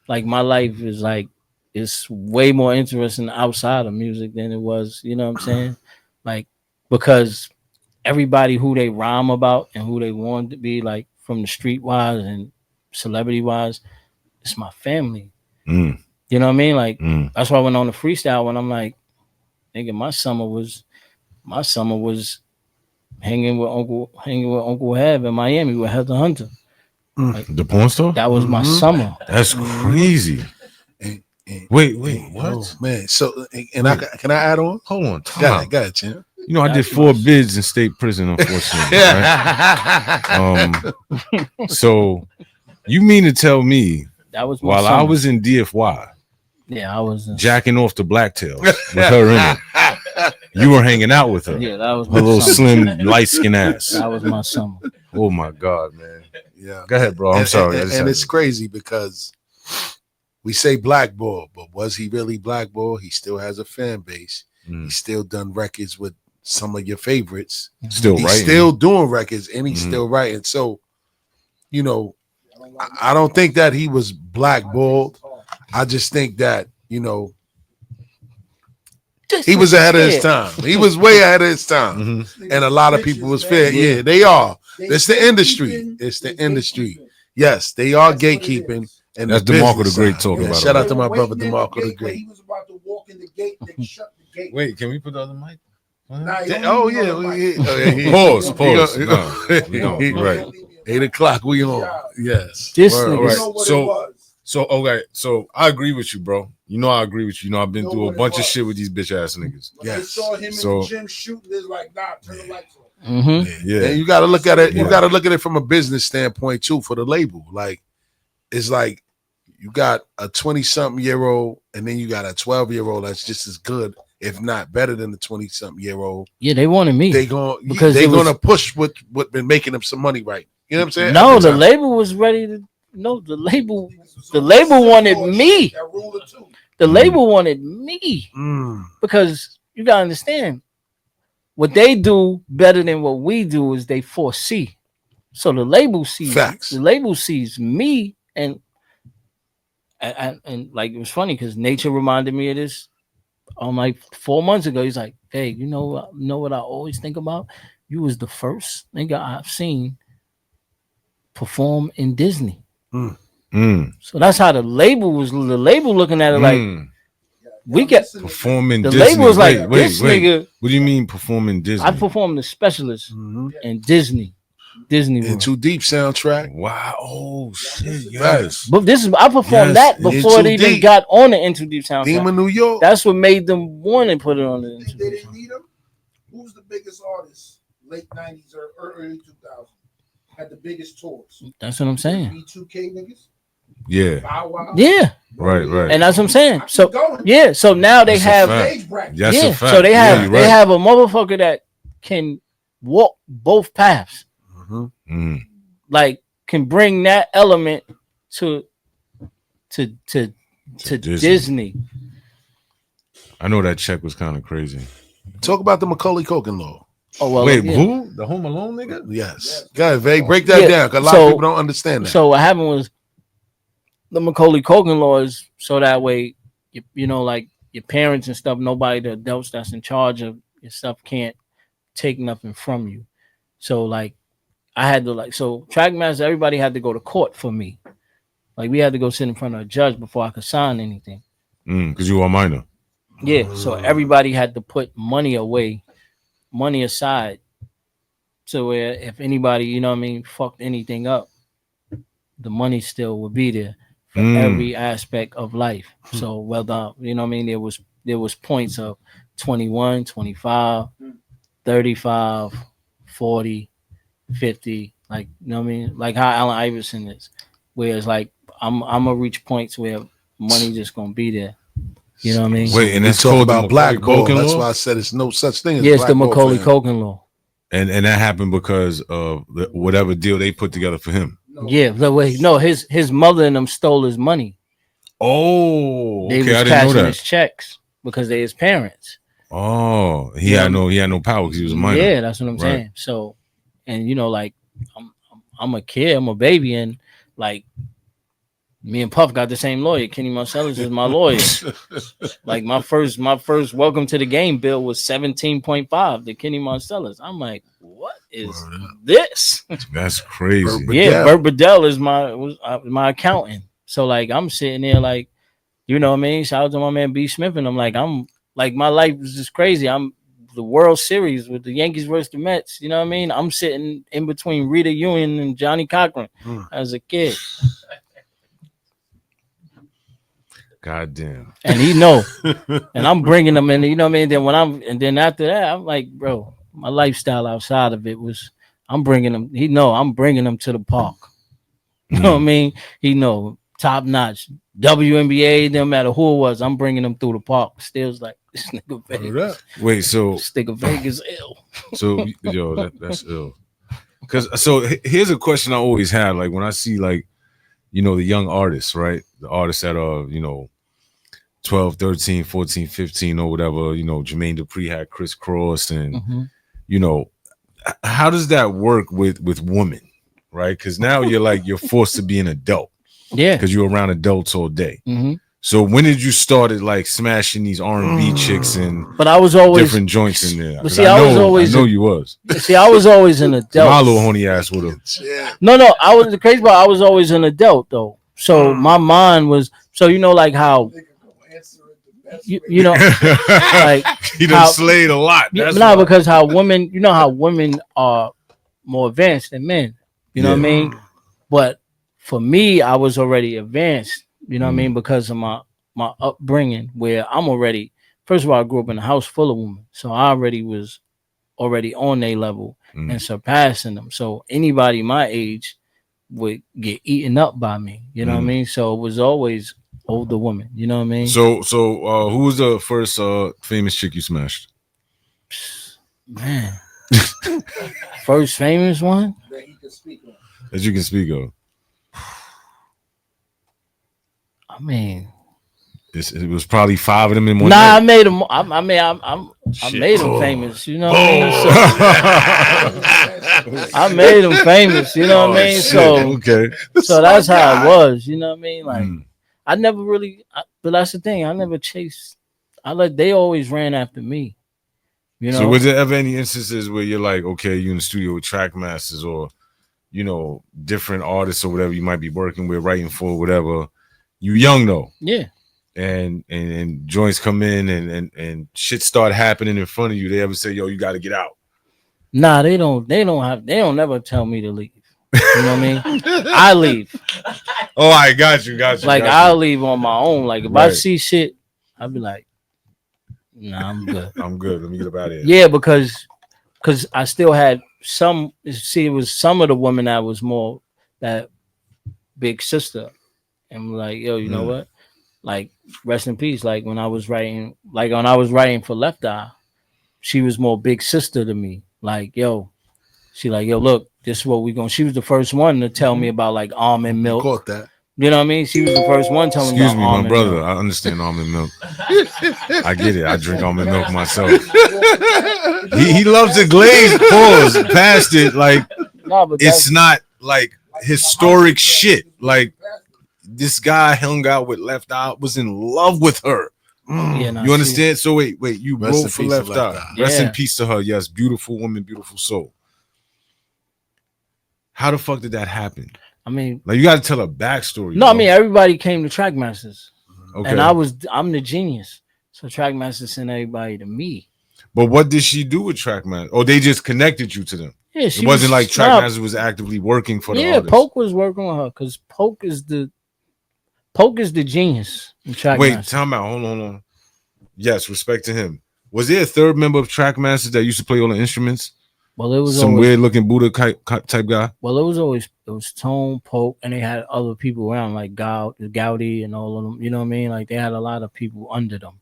like, my life is like, it's way more interesting outside of music than it was, you know what I'm saying? Like, because everybody who they rhyme about and who they want to be, like, from the street wise and celebrity wise, it's my family. You know what I mean? Like, that's why I went on the freestyle when I'm like, nigga, my summer was hanging with Uncle Heb in Miami with Heather Hunter. Like,
the porn star?
That was my summer.
That's crazy. Wait, what?
Oh, man. So, and can I add on?
Hold on.
Go ahead, Chan.
You know, I did 4 bids in state prison, unfortunately. Right? So you mean to tell me
that was
while
summer.
I was in DFY,
I was
jacking off the blacktails with her in it, you were hanging out with her?
Yeah, that was my
her little
summer.
slim, light skin ass.
That was my summer.
Oh my God, man.
Yeah.
Go ahead, bro. I'm sorry.
And it's crazy because we say blackball, but was he really blackball? He still has a fan base. He's still done records with some of your favorites. He's still doing records, and he's still writing. So, you know, I don't think that he was blackballed. I just think that, you know, he was ahead of his time. He was way ahead of his time. And a lot of people was fair. Yeah, they are. It's the industry. It's the industry. Yes, they are gatekeeping. And
that's DeMarco the Great talking about.
Shout out to my brother DeMarco the Great.
He was about to walk in the gate, they shut the gate.
Wait, can we put the other mic?
Oh yeah.
Pause. No, right.
8 o'clock. We on. Yes.
So okay. So I agree with you, bro. You know I agree with you. You know I've been through a bunch of shit with these bitch ass niggas.
They saw him in the gym shooting. They're like, nah, turn the lights
on. Yeah. And you got to look at it. You got to look at it from a business standpoint too for the label. Like, it's like you got a 20-something-year-old, and then you got a 12-year-old that's just as good, if not better than the 20-something-year-old.
Yeah, they wanted me.
They're gonna push what been making them some money right You know what I'm saying?
No, the label was ready to. No, the label wanted me. The label wanted me because you gotta understand what they do better than what we do is they foresee. So the label sees me and like it was funny because Nature reminded me of this like 4 months ago. He's like, hey, you know what I always think about? You was the first nigga I've seen perform in Disney. So that's how the label looking at it like we get
performing
the
Disney.
label was like
wait,
this nigga.
What do you mean performing Disney?
I performed the specialist in Disney World.
In Too Deep soundtrack.
Wow. Oh shit. Yes.
But I performed that before it even got on the Into Deep soundtrack.
Demon New York.
That's what made them want to put it on the Into Deep.
They didn't need him. Who's the biggest artist? Late 90s or early 2000s had the biggest tours.
That's what I'm saying.
B2K niggas.
Yeah.
Bow Wow.
Right.
And that's what I'm saying. So so now they have so they have a motherfucker that can walk both paths. Like can bring that element to Disney.
I know that check was kind of crazy.
Talk about the Macaulay Culkin law.
Oh well,
wait, who? The Home Alone nigga?
Yes. Go ahead, Vay. Break that down because a lot of people don't understand that.
So what happened was the Macaulay Culkin law is so that way, you know, like your parents and stuff, nobody, the adults that's in charge of your stuff can't take nothing from you. So like I had to Trackmaster, everybody had to go to court for me. Like we had to go sit in front of a judge before I could sign anything.
Because you were a minor.
Yeah. So everybody had to put money aside. So where if anybody, you know what I mean, fucked anything up, the money still would be there for every aspect of life. So whether, you know what I mean, there was points of 21, 25, 35, 40, 50, like, you know what I mean? Like how Allen Iverson is. Whereas like I'm gonna reach points where money just gonna be there. You know what I mean?
Wait, and
that's
called
about Blackballed.
That's
That's why I said it's no such thing as
it's the Macaulay Culkin law.
And that happened because of whatever deal they put together for him.
His mother and them stole his money.
Oh,
they was
I didn't
cashing
know that.
His checks because they're his parents.
Oh, he had no power because he was a minor.
Yeah, that's what I'm saying. So, and you know, like I'm a kid, I'm a baby, and like me and Puff got the same lawyer. Kenny Marcellus is my lawyer. Like my first welcome to the game bill was 17.5 to Kenny Marcellus. I'm like, what is this?
That's crazy.
Bert Bedell is my accountant. So like I'm sitting there like, you know what I mean? Shout out to my man B Smith, and I'm like my life was just crazy. I'm the World Series with the Yankees versus the Mets. You know what I mean? I'm sitting in between Rita Ewing and Johnny Cochran as a kid.
God damn.
And he know. And I'm bringing them in, you know what I mean? Then after that, I'm like, bro, my lifestyle outside of it was, I'm bringing them to the park. You know what I mean? He know, top notch. WNBA, no matter who it was, I'm bringing them through the park. Still's like, this nigga Vegas.
Wait, so
this nigga Vegas ill.
So, yo, that's ill. Here's a question I always had. Like when I see like, you know, the young artists, right? The artists that are, you know, 12, 13, 14, 15 or whatever, you know, Jermaine Dupri had Criss Cross and, you know, how does that work with women, right? Because now you're forced to be an adult.
Yeah.
Because you're around adults all day. So when did you started like smashing these R&B chicks and
but I was always
different joints in there?
But see, I know
you was.
See, I was always an adult.
My little honey ass would have.
No, I was the crazy part. I was always an adult though. So my mind was you know like how you know like
he done slayed a lot.
Because how women are more advanced than men. You know what I mean? But for me, I was already advanced. You know what I mean? Because of my upbringing, where I'm already, first of all, I grew up in a house full of women. So I was already on their level and surpassing them. So anybody my age would get eaten up by me. You know what I mean? So it was always older women. You know what I mean?
So who was the first famous chick you smashed?
Man. First famous one?
that you can speak of?
I mean,
it was probably 5 of them in one
nah,
night.
I made them. I made them famous. You know what I mean? So I made them famous. You know what I mean?
Shit.
So
Okay.
so that's how it was. You know what I mean? Like I never really. But that's the thing. I never chased. They always ran after me. You know.
So was there ever any instances where you're like, okay, you in the studio with track masters or, you know, different artists or whatever you might be working with, writing for, whatever. You young though.
Yeah.
And joints come in and shit start happening in front of you. They ever say, yo, you got to get out?
Nah, they don't never tell me to leave. You know what I mean? I leave.
Oh, I got you.
Like I'll leave on my own. Like if I see shit, I'll be like, nah, I'm good.
I'm good. Let me get up out of here.
Yeah, because I still had some. See, it was some of the women that was more that big sister, and like, yo, you know what? Like, rest in peace. Like when I was writing for Left Eye, she was more big sister to me. Like, yo, she like, yo, look, this is what we going. She was the first one to tell me about like almond milk.
Caught that.
You know what I mean? She was the first one telling me about
Excuse me, my brother.
milk.
I understand almond milk. I get it. I drink almond milk myself. He loves to glaze pause past it. Like,
but
it's not like historic shit. Like, this guy hung out with Left Eye, was in love with her.
Yeah, no,
you understand? So wait, you wrote for Left Eye. Rest in
Yeah.
peace to her. Yes, beautiful woman, beautiful soul. How the fuck did that happen?
I mean,
like, you got to tell a backstory.
No, I mean, everybody came to Trackmasters,
okay,
and I'm the genius. So Trackmasters sent everybody to me.
But what did she do with Trackmasters? Oh, they just connected you to them.
Yeah,
it wasn't like Trackmasters was actively working for the artist.
Yeah, Poke was working with her because Poke is the genius in Trackmasters.
Wait, time out. Hold on. Yes, respect to him. Was there a third member of Trackmasters that used to play all the instruments?
Well, it was
some weird looking Buddha type guy.
Well, it was Tone, Poke, and they had other people around like Gowdy and all of them. You know what I mean? Like they had a lot of people under them.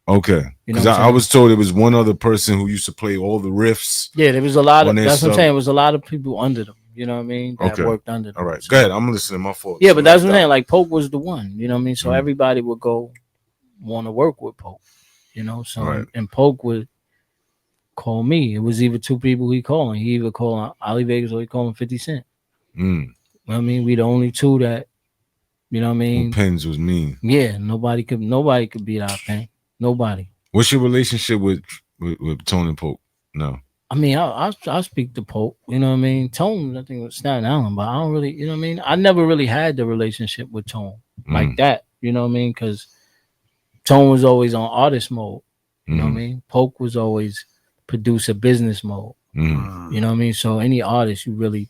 Okay, because I was told it was one other person who used to play all the riffs.
Yeah, there was a lot of. That's what I'm saying. It was a lot of people under them. You know what I mean? That worked under them.
All right, go ahead. I'm listening. My fault.
Yeah, but that's what I'm saying. Like Poke was the one. You know what I mean? So everybody would go want to work with Poke. You know, so and Poke would call me. It was either two people he calling. He either calling Ali Vegas or he calling 50 Cent. You know what I mean? We the only two that, you know what I mean?
Pens was mean.
Yeah, nobody could beat our Pen. Nobody.
What's your relationship with Tone and Poke? No.
I mean, I speak to Poke, you know what I mean? Tone, I think was Staten Island, but I don't really, you know what I mean? I never really had the relationship with Tone like that, you know what I mean? Because Tone was always on artist mode, you know what I mean? Poke was always producer business mode. You know what I mean? So any artist you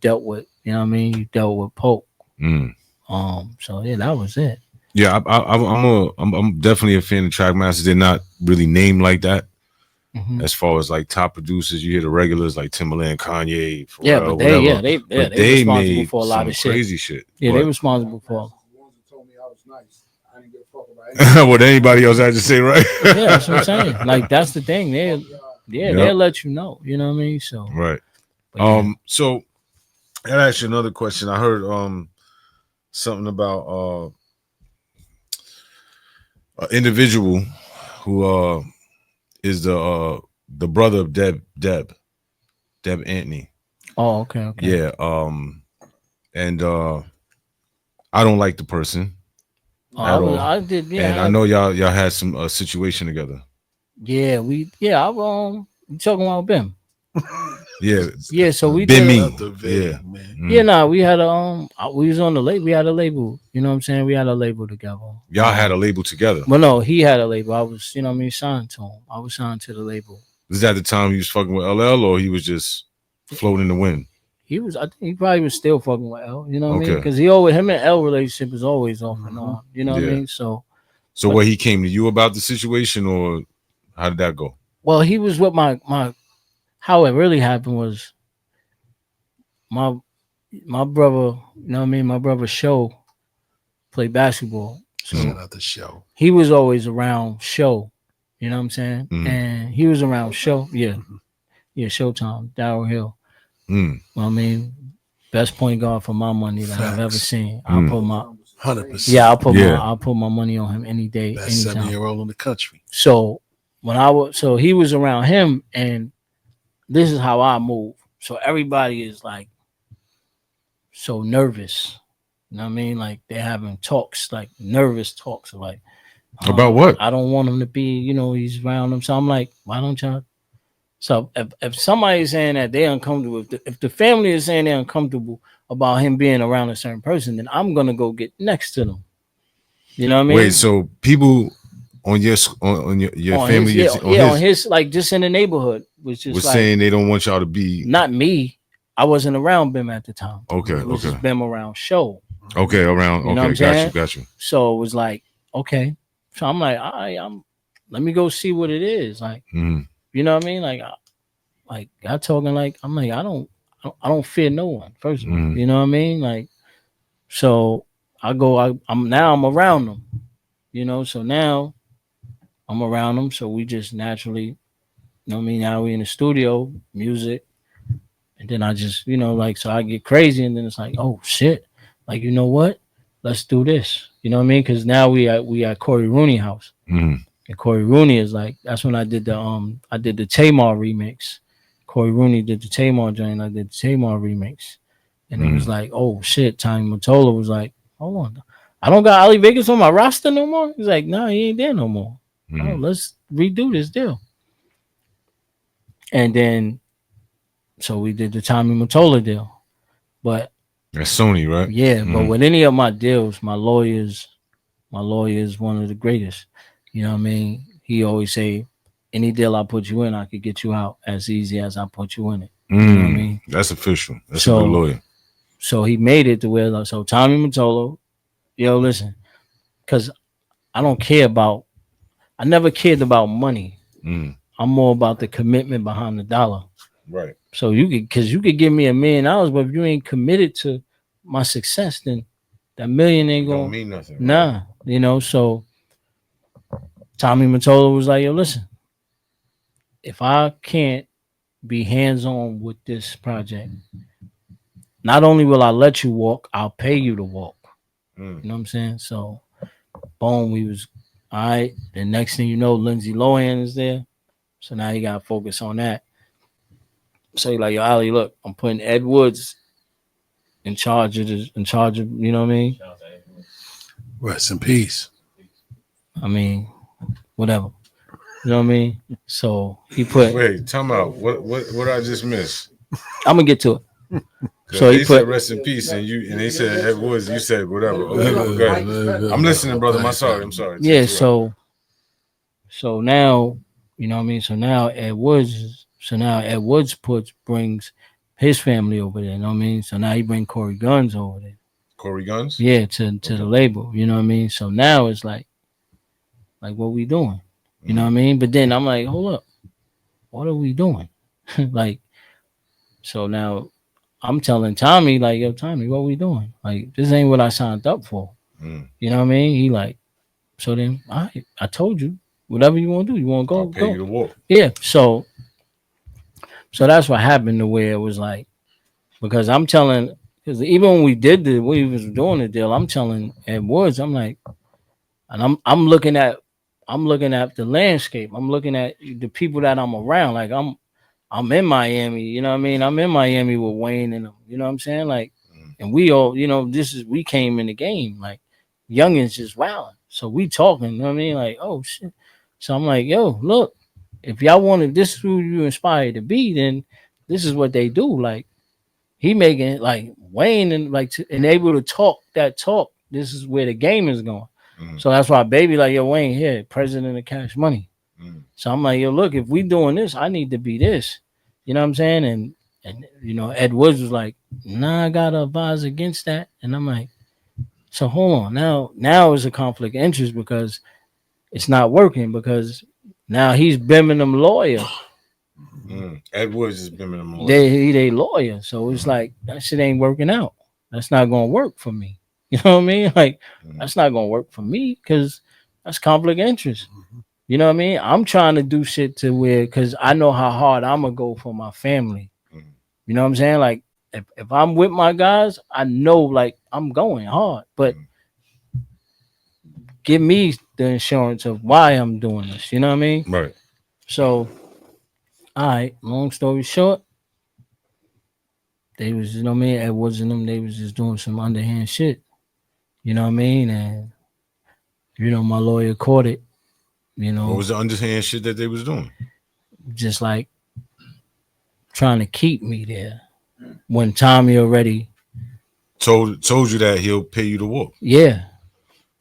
dealt with, you know what I mean? You dealt with Poke. So yeah, that was it.
Yeah, I'm definitely a fan of Trackmasters. They're not really named like that. As far as like top producers, you hear the regulars like Timbaland, Kanye, Pharrell,
yeah, but they responsible for a lot of
crazy shit.
Yeah, they responsible for.
What anybody else had to say, right?
Yeah, that's what I'm saying. Like that's the thing. They'll let you know. You know what I mean? So
right.
Yeah.
So I'll ask you another question. I heard something about an individual who is the brother of Deb Antony.
Oh, okay.
Yeah. And I don't like the person.
I did. Yeah,
and I know y'all had some situation together.
Yeah, you talking about Bim?
Yeah.
Yeah, so we
Bim
did.
Yeah.
Yeah, no, we had we was on the label. We had a label. You know what I'm saying? We had a label together.
Y'all had a label together.
Well, no, he had a label. I was, you know what I mean, signed to him. I was signed to the label.
Was that the time he was fucking with LL, or he was just floating in the wind?
I think he probably was still fucking with L. You know what I mean? Because him and L relationship is always off and on. You know what I mean? So
what, he came to you about the situation, or how did that go?
Well, he was with my how it really happened was my brother, you know what I mean? My brother Show played basketball. So
shout out to Show.
He was always around Show. You know what I'm saying? And he was around Show. Yeah. Yeah, Showtime, Darryl Hill. Well, I mean, best point guard for my money that I've ever seen. I'll put my
100%.
yeah, I'll put my money on him any day,
Best
anytime.
7-year-old in the country.
So when so he was around him, and this is how I move. So everybody is like so nervous. You know what I mean? Like they're having talks, like nervous talks, like
about what?
I don't want him to be, you know, he's around them. So I'm like, why don't y'all? So if somebody's saying that they're uncomfortable, if the family is saying they're uncomfortable about him being around a certain person, then I'm gonna go get next to them. You know what I mean?
Wait, so people on your family,
on his like just in the neighborhood was just
was
like,
saying they don't want y'all to be.
Not me. I wasn't around Bim at the time.
Okay,
it was just Bim around show.
Okay, around.
You know
Okay, got you.
So it was like, okay. So I'm like, let me go see what it is. Like, you know what I mean? Like I talking like I'm like I don't fear no one. First of all, you know what I mean? Like, so I'm around them. You know, so now I'm around them. So we just naturally, you know what I mean? Now we in the studio, music, and then I just, you know, like so I get crazy, and then it's like, oh shit, like you know what? Let's do this. You know what I mean? Because now we at Corey Rooney house. And Corey Rooney is like, that's when I did the Tamar remix. Corey Rooney did the Tamar joint. I did the Tamar remix. And it was like, oh shit, Tommy Mottola was like, hold on. I don't got Ali Vegas on my roster no more. He's like, no, he ain't there no more. Oh, let's redo this deal. And then so we did the Tommy Mottola deal. But
that's Sony, right?
Yeah, but with any of my deals, my lawyer is one of the greatest. You know what I mean? He always say, any deal I put you in, I could get you out as easy as I put you in it. You know what I mean?
That's official. That's a good lawyer.
So he made it to where, like, so Tommy Mottola, yo, listen, because I never cared about money. I'm more about the commitment behind the dollar.
Right.
So you could give me $1 million, but if you ain't committed to my success, then that million ain't gonna
mean nothing.
Nah, right? You know. So Tommy Mottola was like, "Yo, listen, if I can't be hands-on with this project, not only will I let you walk, I'll pay you to walk." You know what I'm saying? So, boom, we was all right. The next thing you know, Lindsay Lohan is there. So now you gotta focus on that. So you're like, yo, Ali, look, I'm putting Ed Woods in charge of, you know what I mean?
Rest in peace.
I mean, whatever. You know what I mean? So he put.
Wait, time out. What I just missed?
I'm gonna get to it.
So he said rest in peace, and they said Ed Woods. You said whatever. Okay, go ahead. I'm listening, brother. I'm sorry.
Yeah. So now, you know what I mean. So now Ed Woods brings his family over there. You know what I mean. So now he bring Corey Guns over there.
Corey Guns.
Yeah, to the label. You know what I mean. So now it's like what we doing? You know what I mean. But then I'm like, hold up, what are we doing? Like, so now I'm telling Tommy, like, yo, Tommy, what we doing? Like, this ain't what I signed up for. You know what I mean? He like, so then I told you, whatever you want to do, you want to go,
I'll pay you to walk.
Yeah. So that's what happened to where it was like, because I'm telling, because even when we was doing the deal, I'm telling Ed Woods, I'm like, and I'm looking at the landscape. I'm looking at the people that I'm around. Like I'm in Miami, you know what I mean? I'm in Miami with Wayne and them, you know what I'm saying? Like, and we all, you know, we came in the game, like youngins just wilding. So we talking, you know what I mean? Like, oh shit. So I'm like, yo, look, if y'all wanted this is who you inspired to be, then this is what they do. Like, he making like Wayne and able to talk that talk. This is where the game is going. So that's why baby like, yo, Wayne here, president of Cash Money. So I'm like, yo, look, if we doing this, I need to be this. You know what I'm saying? And you know, Ed Woods was like, nah, I gotta advise against that. And I'm like, so hold on. Now it's a conflict of interest because it's not working, because now he's Birmingham lawyer.
Ed Woods is Birmingham lawyer.
They lawyer. So it's like, that shit ain't working out. That's not gonna work for me. You know what I mean? Like, that's not gonna work for me because that's conflict of interest. You know what I mean? I'm trying to do shit to where, because I know how hard I'm gonna go for my family. You know what I'm saying? Like, if I'm with my guys, I know like I'm going hard, but give me the insurance of why I'm doing this. You know what I mean?
Right.
So, all right. Long story short, they was, you know what I mean? It wasn't them. They was just doing some underhand shit. You know what I mean? And you know, my lawyer caught it. You know,
What was the underhand shit that they was doing?
just like trying to keep me there when Tommy already
told you that he'll pay you to walk.
Yeah.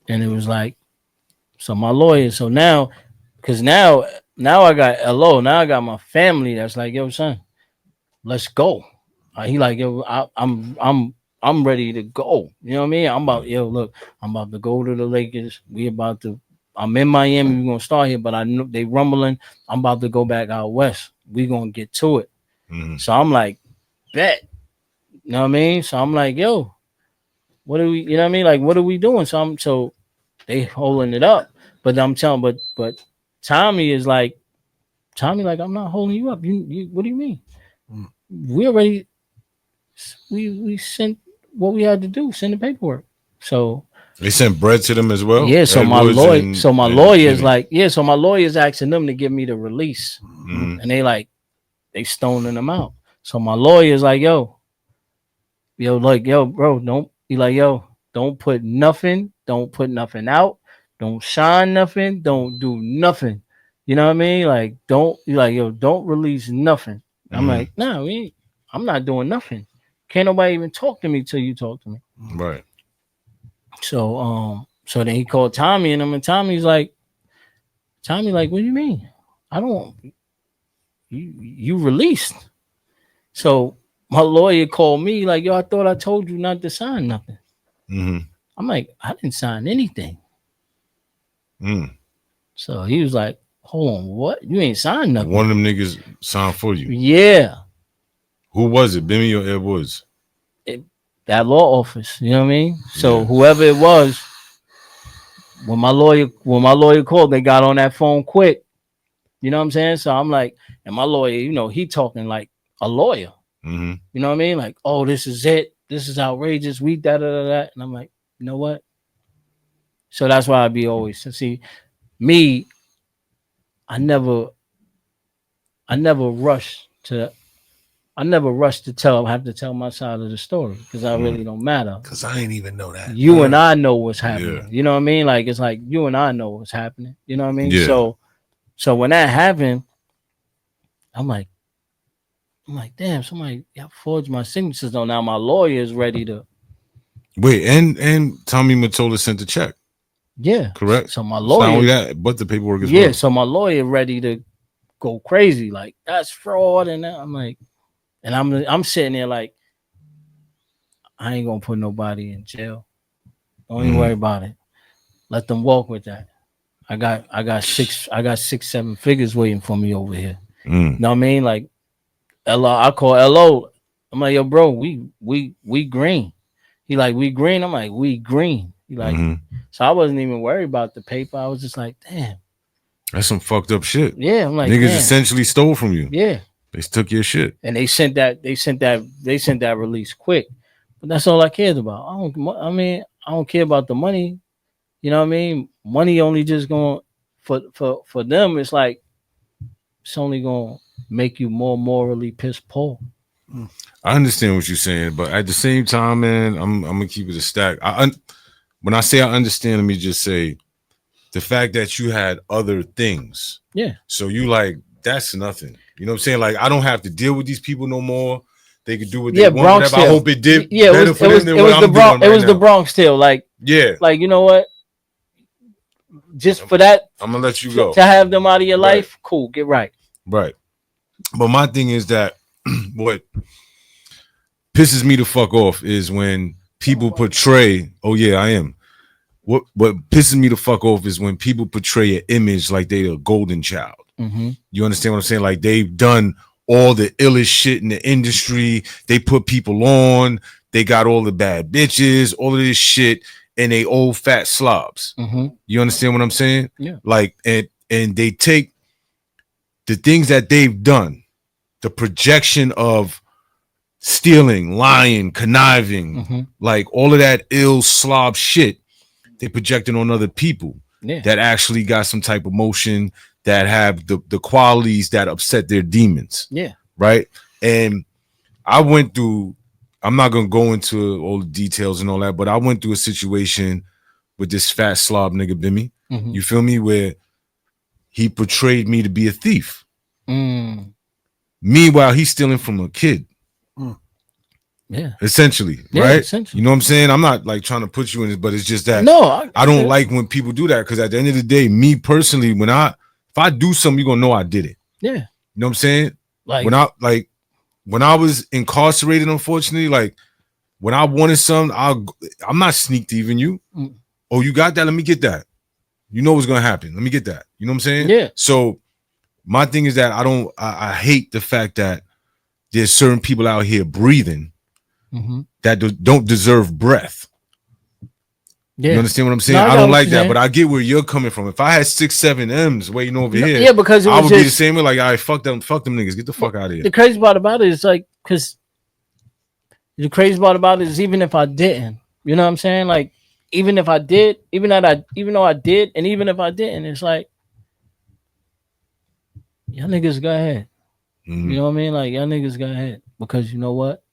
And it was like, so my lawyer, so now, because now I got LO, now I got my family that's like, yo, son, let's go. He like, yo, I'm ready to go. You know what I mean? I'm about, yo, look, I'm about to go to the Lakers. I'm in Miami. We're gonna start here, but I know they rumbling. I'm about to go back out west. We're gonna get to it.
Mm-hmm.
So I'm like, bet. You know what I mean? So I'm like, yo, what are we, you know what I mean? Like, what are we doing? So they holding it up. But I'm telling, but Tommy is like, I'm not holding you up. You what do you mean? We already we sent what we had to do, send the paperwork. So
they sent bread to them as well.
Yeah, so my lawyer, lawyer's like, yeah, so my lawyer's asking them to give me the release.
Mm-hmm.
And they stoning them out. So my lawyer's like, yo, bro, don't put nothing out. Don't sign nothing. Don't do nothing. You know what I mean? Like, don't release nothing. I'm like, nah, I'm not doing nothing. Can't nobody even talk to me till you talk to me.
Right.
So then he called Tommy and Tommy's like, what do you mean? I don't you released. So my lawyer called me like, yo, I thought I told you not to sign nothing.
Mm-hmm.
I'm like, I didn't sign anything.
Mm.
So he was like, hold on, what? You ain't signed nothing.
One of them niggas signed for you.
Yeah.
Who was it? Bimmy or Ed Woods?
That law office. You know what I mean? So whoever it was, when my lawyer called, they got on that phone quick. You know what I'm saying? So I'm like, and my lawyer, you know, he talking like a lawyer.
Mm-hmm.
You know what I mean? Like, oh, this is it. This is outrageous. We da da da da. And I'm like, you know what? So that's why I be always see me. I never rush to have to tell my side of the story because I really don't matter.
Because I ain't even know that.
You and I know what's happening. Yeah. You know what I mean? Like, it's like you and I know what's happening. You know what I mean?
Yeah.
So when that happened, I'm like, damn, somebody forged my signature. So now my lawyer is ready to
wait. And Tommy Mottola sent the check.
Yeah,
correct.
So my lawyer,
not only that, but the paperwork as well.
Yeah, so my lawyer ready to go crazy, like that's fraud, and that. I'm like, and I'm sitting there like, I ain't gonna put nobody in jail. Don't even worry about it. Let them walk with that. I got 6-7 figures waiting for me over here. You know what I mean? Like, I call LO. I'm like, yo, bro, we green. He like, we green. I'm like, we green. He like, so I wasn't even worried about the paper. I was just like, damn,
that's some fucked up shit.
Yeah, I'm like,
niggas
damn.
Essentially stole from you.
Yeah,
they took your shit,
and they sent that release quick. But that's all I cared about. I don't care about the money. You know what I mean? Money only just going for them. It's like it's only going to make you more morally piss poor.
I understand what you're saying, but at the same time, man, I'm gonna keep it a stack. When I say I understand, let me just say the fact that you had other things.
Yeah.
So you like, that's nothing. You know what I'm saying? Like, I don't have to deal with these people no more. They could do what they want. Whatever. I hope it did better for them than what I'm doing right now.
It was the Bronx still. Like,
yeah.
Like, you know what? Just for that,
I'm gonna let you go.
To have them out of your life, cool, get right.
Right. But my thing is that what pisses me the fuck off is when people portray, oh yeah, I am. What pisses me the fuck off is when people portray an image like they a golden child. You understand what I'm saying? Like they've done all the illest shit in the industry. They put people on. They got all the bad bitches, all of this shit, and they old fat slobs. You understand what I'm saying?
Yeah.
Like, and they take the things that they've done, the projection of stealing, lying, conniving, like all of that ill slob shit they projecting on other people that actually got some type of emotion, that have the qualities that upset their demons.
Yeah.
Right. And I went through, I'm not gonna go into all the details and all that, but I went through a situation with this fat slob nigga Bimmy. You feel me? Where he portrayed me to be a thief. Meanwhile, he's stealing from a kid.
Yeah.
Essentially, right? Essentially. You know what I'm saying? I'm not like trying to put you in it, but it's just that I don't like when people do that, because at the end of the day, me personally, if I do something, you're gonna know I did it. Yeah. You know what I'm saying? Like when I was incarcerated, unfortunately, like when I wanted something, I'm not sneak thieving you. Oh, you got that? Let me get that. You know what's gonna happen. Let me get that. You know what I'm saying? Yeah. So my thing is that I hate the fact that there's certain people out here breathing that don't deserve breath. Yeah. You understand what I'm saying? No, I don't like that, but I get where you're coming from. If I had 6, 7 M's waiting over here,
because
I would be the same way. Like, all right, fuck them niggas, get the fuck out of here.
The crazy part about it is like, because the crazy part about it is even if I didn't, you know what I'm saying? Like, even if I did, even though I did, and even if I didn't, it's like, y'all niggas go ahead. You know what I mean? Like, y'all niggas go ahead, because you know what?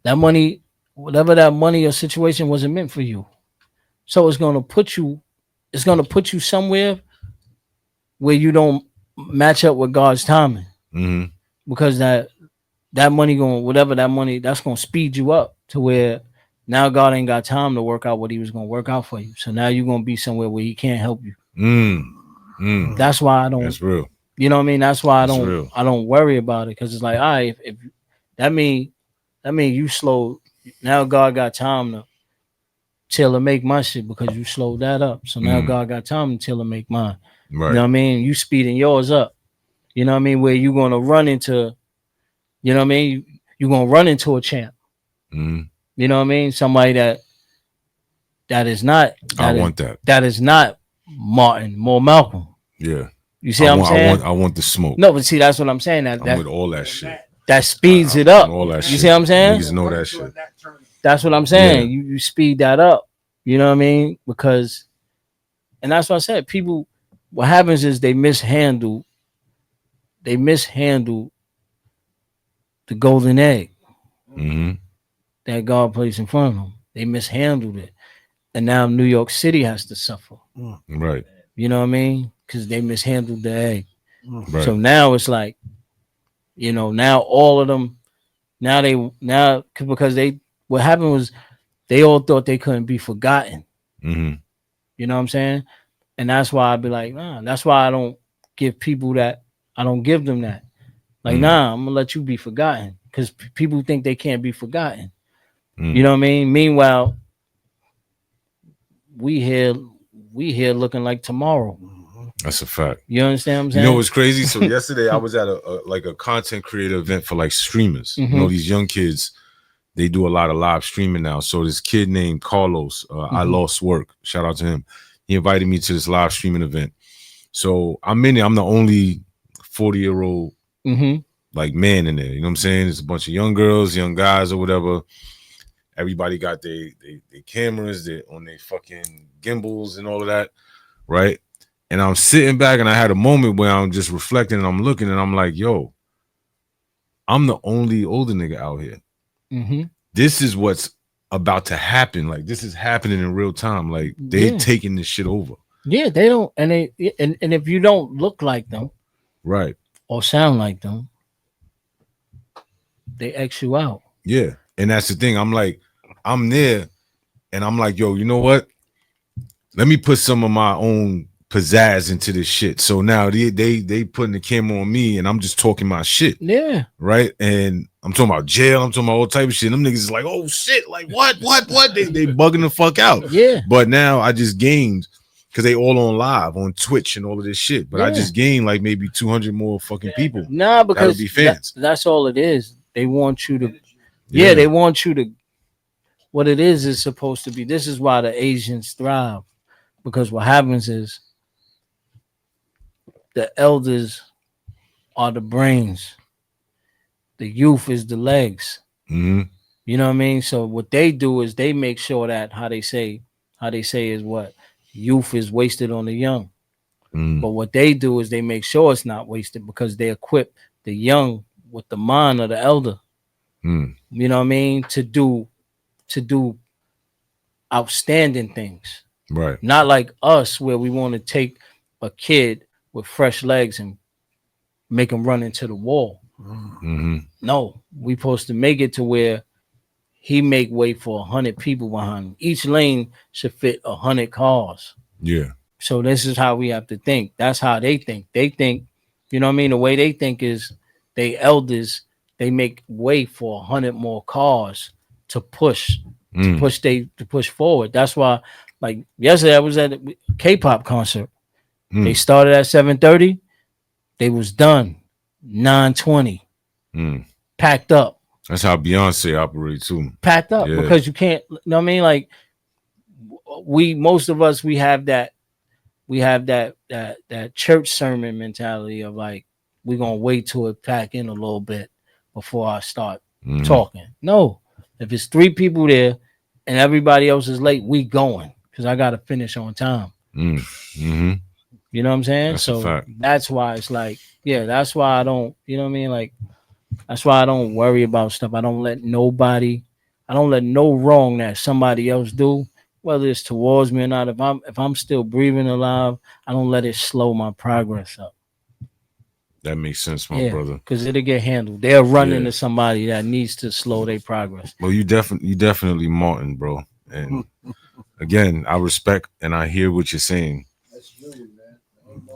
That money, whatever that money or situation wasn't meant for you. So it's gonna put you somewhere where you don't match up with God's timing. Because that money whatever that money, that's gonna speed you up to where now God ain't got time to work out what he was gonna work out for you. So now you're gonna be somewhere where he can't help you. That's why I don't.
That's real.
You know what I mean? That's why I don't worry about it, because it's like, all right, if that mean you slow. Now God got time to tailor make my shit because you slowed that up. So now God got time to tailor make mine. Right. You know what I mean? You speeding yours up. You know what I mean? Where you gonna run into, you know what I mean? You're gonna run into a champ. You know what I mean? Somebody that is not. That is not Martin or Malcolm.
Yeah.
You see what I'm saying?
I want the smoke.
No, but see, that's what I'm saying.
I'm with all that shit.
That speeds it up.
All that shit.
You see what I'm saying?
Niggas know that shit.
That's what I'm saying. Yeah. You speed that up. You know what I mean? Because, and that's what I said. People, what happens is they mishandle the golden egg that God placed in front of them. They mishandled it. And now New York City has to suffer.
Right.
You know what I mean? Because they mishandled the egg. Right. So now it's like, you know, now all of them, because what happened was they all thought they couldn't be forgotten. You know what I'm saying? And that's why I'd be like, nah, that's why I don't give people that. I don't give them that. Like, nah, I'm gonna let you be forgotten, because people think they can't be forgotten. You know what I mean? Meanwhile, we here looking like tomorrow.
That's a fact.
You understand what I'm saying?
You know what's crazy? So yesterday I was at a content creator event for like streamers. You know, these young kids, they do a lot of live streaming now. So this kid named Carlos, I Lost Work, shout out to him. He invited me to this live streaming event. So I'm in there. I'm the only 40-year-old like man in there. You know what I'm saying? There's a bunch of young girls, young guys, or whatever. Everybody got their cameras, they're on their fucking gimbals and all of that, right? And I'm sitting back, and I had a moment where I'm just reflecting, and I'm looking, and I'm like, yo, I'm the only older nigga out here. This is what's about to happen. Like, this is happening in real time. Like, they taking this shit over.
Yeah, they don't, and if you don't look like them,
right,
or sound like them, they X you out.
Yeah, and that's the thing. I'm like, I'm there, and I'm like, yo, you know what? Let me put some of my own pizzazz into this shit. So now they putting the camera on me, and I'm just talking my shit.
Yeah.
Right. And I'm talking about jail. I'm talking about all type of shit. Them niggas is like, oh shit, like what? They bugging the fuck out.
Yeah.
But now I just gained, because they all on live on Twitch and all of this shit. But I just gained like maybe 200 more fucking people.
Nah, because
be fans.
That's all it is. They want you to. Yeah, they want you to. What it is supposed to be. This is why the Asians thrive, because what happens is, the elders are the brains, the youth is the legs.
Mm-hmm.
You know what I mean? So what they do is they make sure that how they say is what youth is wasted on the young. But what they do is they make sure it's not wasted because they equip the young with the mind of the elder. You know what I mean? To do outstanding things.
Right.
Not like us where we want to take a kid with fresh legs and make him run into the wall. No, we supposed to make it to where he make way for 100 people behind him. Each lane should fit 100 cars.
Yeah.
So this is how we have to think. That's how they think. They think, you know what I mean? The way they think is they elders, they make way for 100 more cars to push forward. That's why, like yesterday I was at a K-pop concert. They started at 7:30. They was done 9:20. Packed up.
That's how Beyonce operates too.
Packed up because you can't, you know what I mean? Like most of us have that church sermon mentality of like we're gonna wait till it pack in a little bit before I start talking. No, if it's 3 people there and everybody else is late, we going because I gotta finish on time. You know what I'm saying? So that's why it's like, yeah, that's why I don't, you know what I mean? Like that's why I don't worry about stuff. I don't let no wrong that somebody else do, whether it's towards me or not. If I'm still breathing alive, I don't let it slow my progress up.
That makes sense, my brother.
Because it'll get handled. They'll run into somebody that needs to slow their progress.
Well, you definitely Martin, bro. And again, I respect and I hear what you're saying.
That's Huey, man.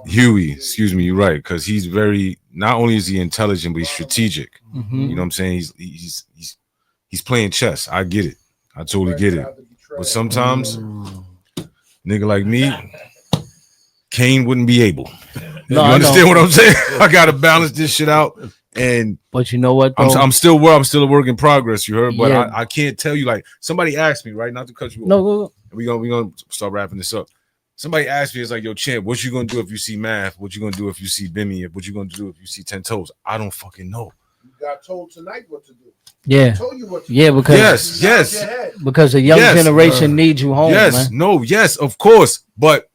Huey, excuse me, you're right, because he's very, not only is he intelligent, but he's strategic. You know what I'm saying? He's playing chess. I get it. I totally get it. But sometimes, nigga like me, Kane wouldn't be able. You understand what I'm saying? I gotta balance this shit out.
But you know what? Though?
I'm still a work in progress. You heard, but I can't tell you. Like somebody asked me, right? Not to cut you off.
No.
We gonna start wrapping this up. Somebody asked me, it's like, yo, Champ, what you gonna do if you see Math? What you gonna do if you see Bimmy? What you gonna do if you see 10 Toes? I don't fucking know.
You got told tonight what to do.
Yeah.
I told you what to do.
Because
yes.
Because the young generation needs you home.
Yes,
man.
Yes, of course. But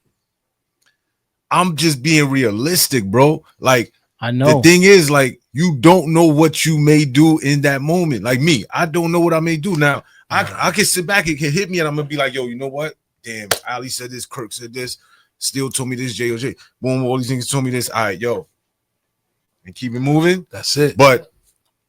I'm just being realistic, bro. Like,
I know.
The thing is, like, you don't know what you may do in that moment. Like me, I don't know what I may do. Now, I can sit back, it can hit me, and I'm gonna be like, yo, you know what? Damn, Ali said this, Kirk said this, Steele told me this, JOJ. Boom, all these niggas told me this. All right, yo. And keep it moving.
That's it.
But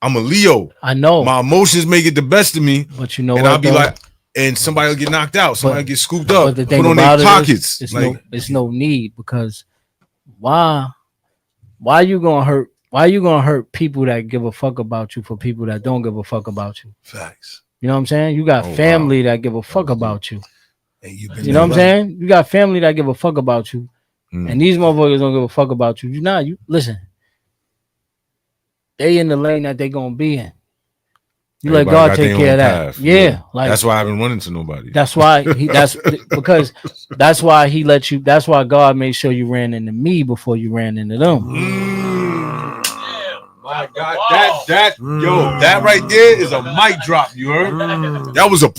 I'm a Leo.
I know.
My emotions make it the best of me.
But you know
and
what?
I'll be like, and somebody will get knocked out. Somebody will get scooped up.
But the thing
put on
about
their pockets.
It's no need because why you gonna hurt people that give a fuck about you for people that don't give a fuck about you?
Facts.
You know what I'm saying? You got family that give a fuck about you.
And
you know what I'm saying? You got family that give a fuck about you. And these motherfuckers don't give a fuck about you. You listen. They in the lane that they gonna be in. You let God take care of that.
Path.
Yeah. Like
that's why I haven't run into nobody.
That's why that's why he let you, that's why God made sure you ran into me before you ran into them.
My God, that right there is a mic drop, you heard? That was a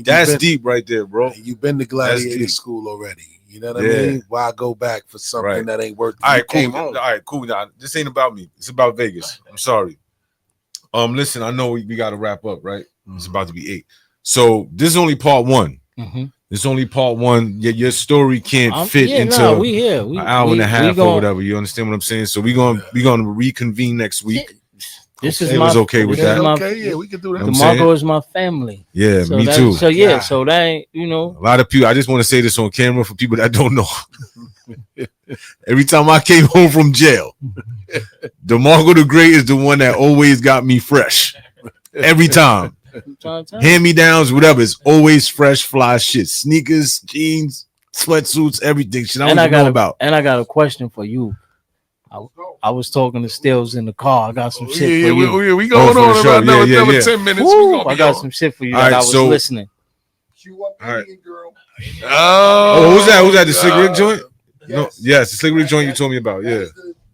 that's deep right there, bro.
You've been to gladiator school already. You know what I mean? Why go back for something that ain't worth?
All right, cool. All right, cool. Now, this ain't about me. It's about Vegas. I'm sorry. Listen, I know we got to wrap up, right? It's about to be 8. So this is only part 1. This is only part 1. Your story can't fit into an hour and a half or whatever. You understand what I'm saying? So we're gonna reconvene next week.
This
is was okay with that.
Okay, we can do that.
DMARCO is my family.
Yeah,
so
me too.
So yeah, so that ain't, you know.
A lot of people, I just want to say this on camera for people that don't know. Every time I came home from jail, DMARCO the Great is the one that always got me fresh. Every time. Hand-me-downs, whatever. It's always fresh, fly shit. Sneakers, jeans, sweatsuits, everything. Shit I don't know about.
And I got a question for you. I was talking to Stills in the car. I got some shit for you.
We going on about another 10 minutes.
I got some shit for you that I was listening.
All right. Girl.
Oh, who's that? The cigarette joint? Yes. No, yes, the cigarette joint you told me about. Yeah.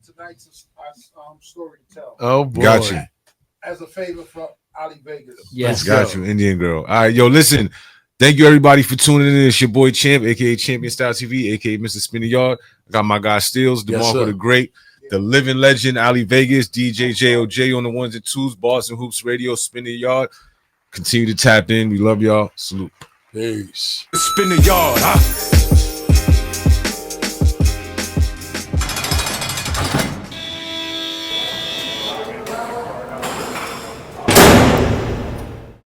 Tonight's story to tell.
Oh boy.
Got you.
As a favor for Ali Vegas.
Yes.
Got you, Indian girl. All right, yo, listen. Thank you everybody for tuning in. It's your boy Champ, aka Champion Style TV, aka Mr. Spinny Yard. I got my guy Steels, DeMarco the Great, the living legend, Ali Vegas, DJ JOJ on the ones and twos, Boston Hoops Radio, Spinny Yard. Continue to tap in. We love y'all. Salute.
Peace.
Spin the yard, huh?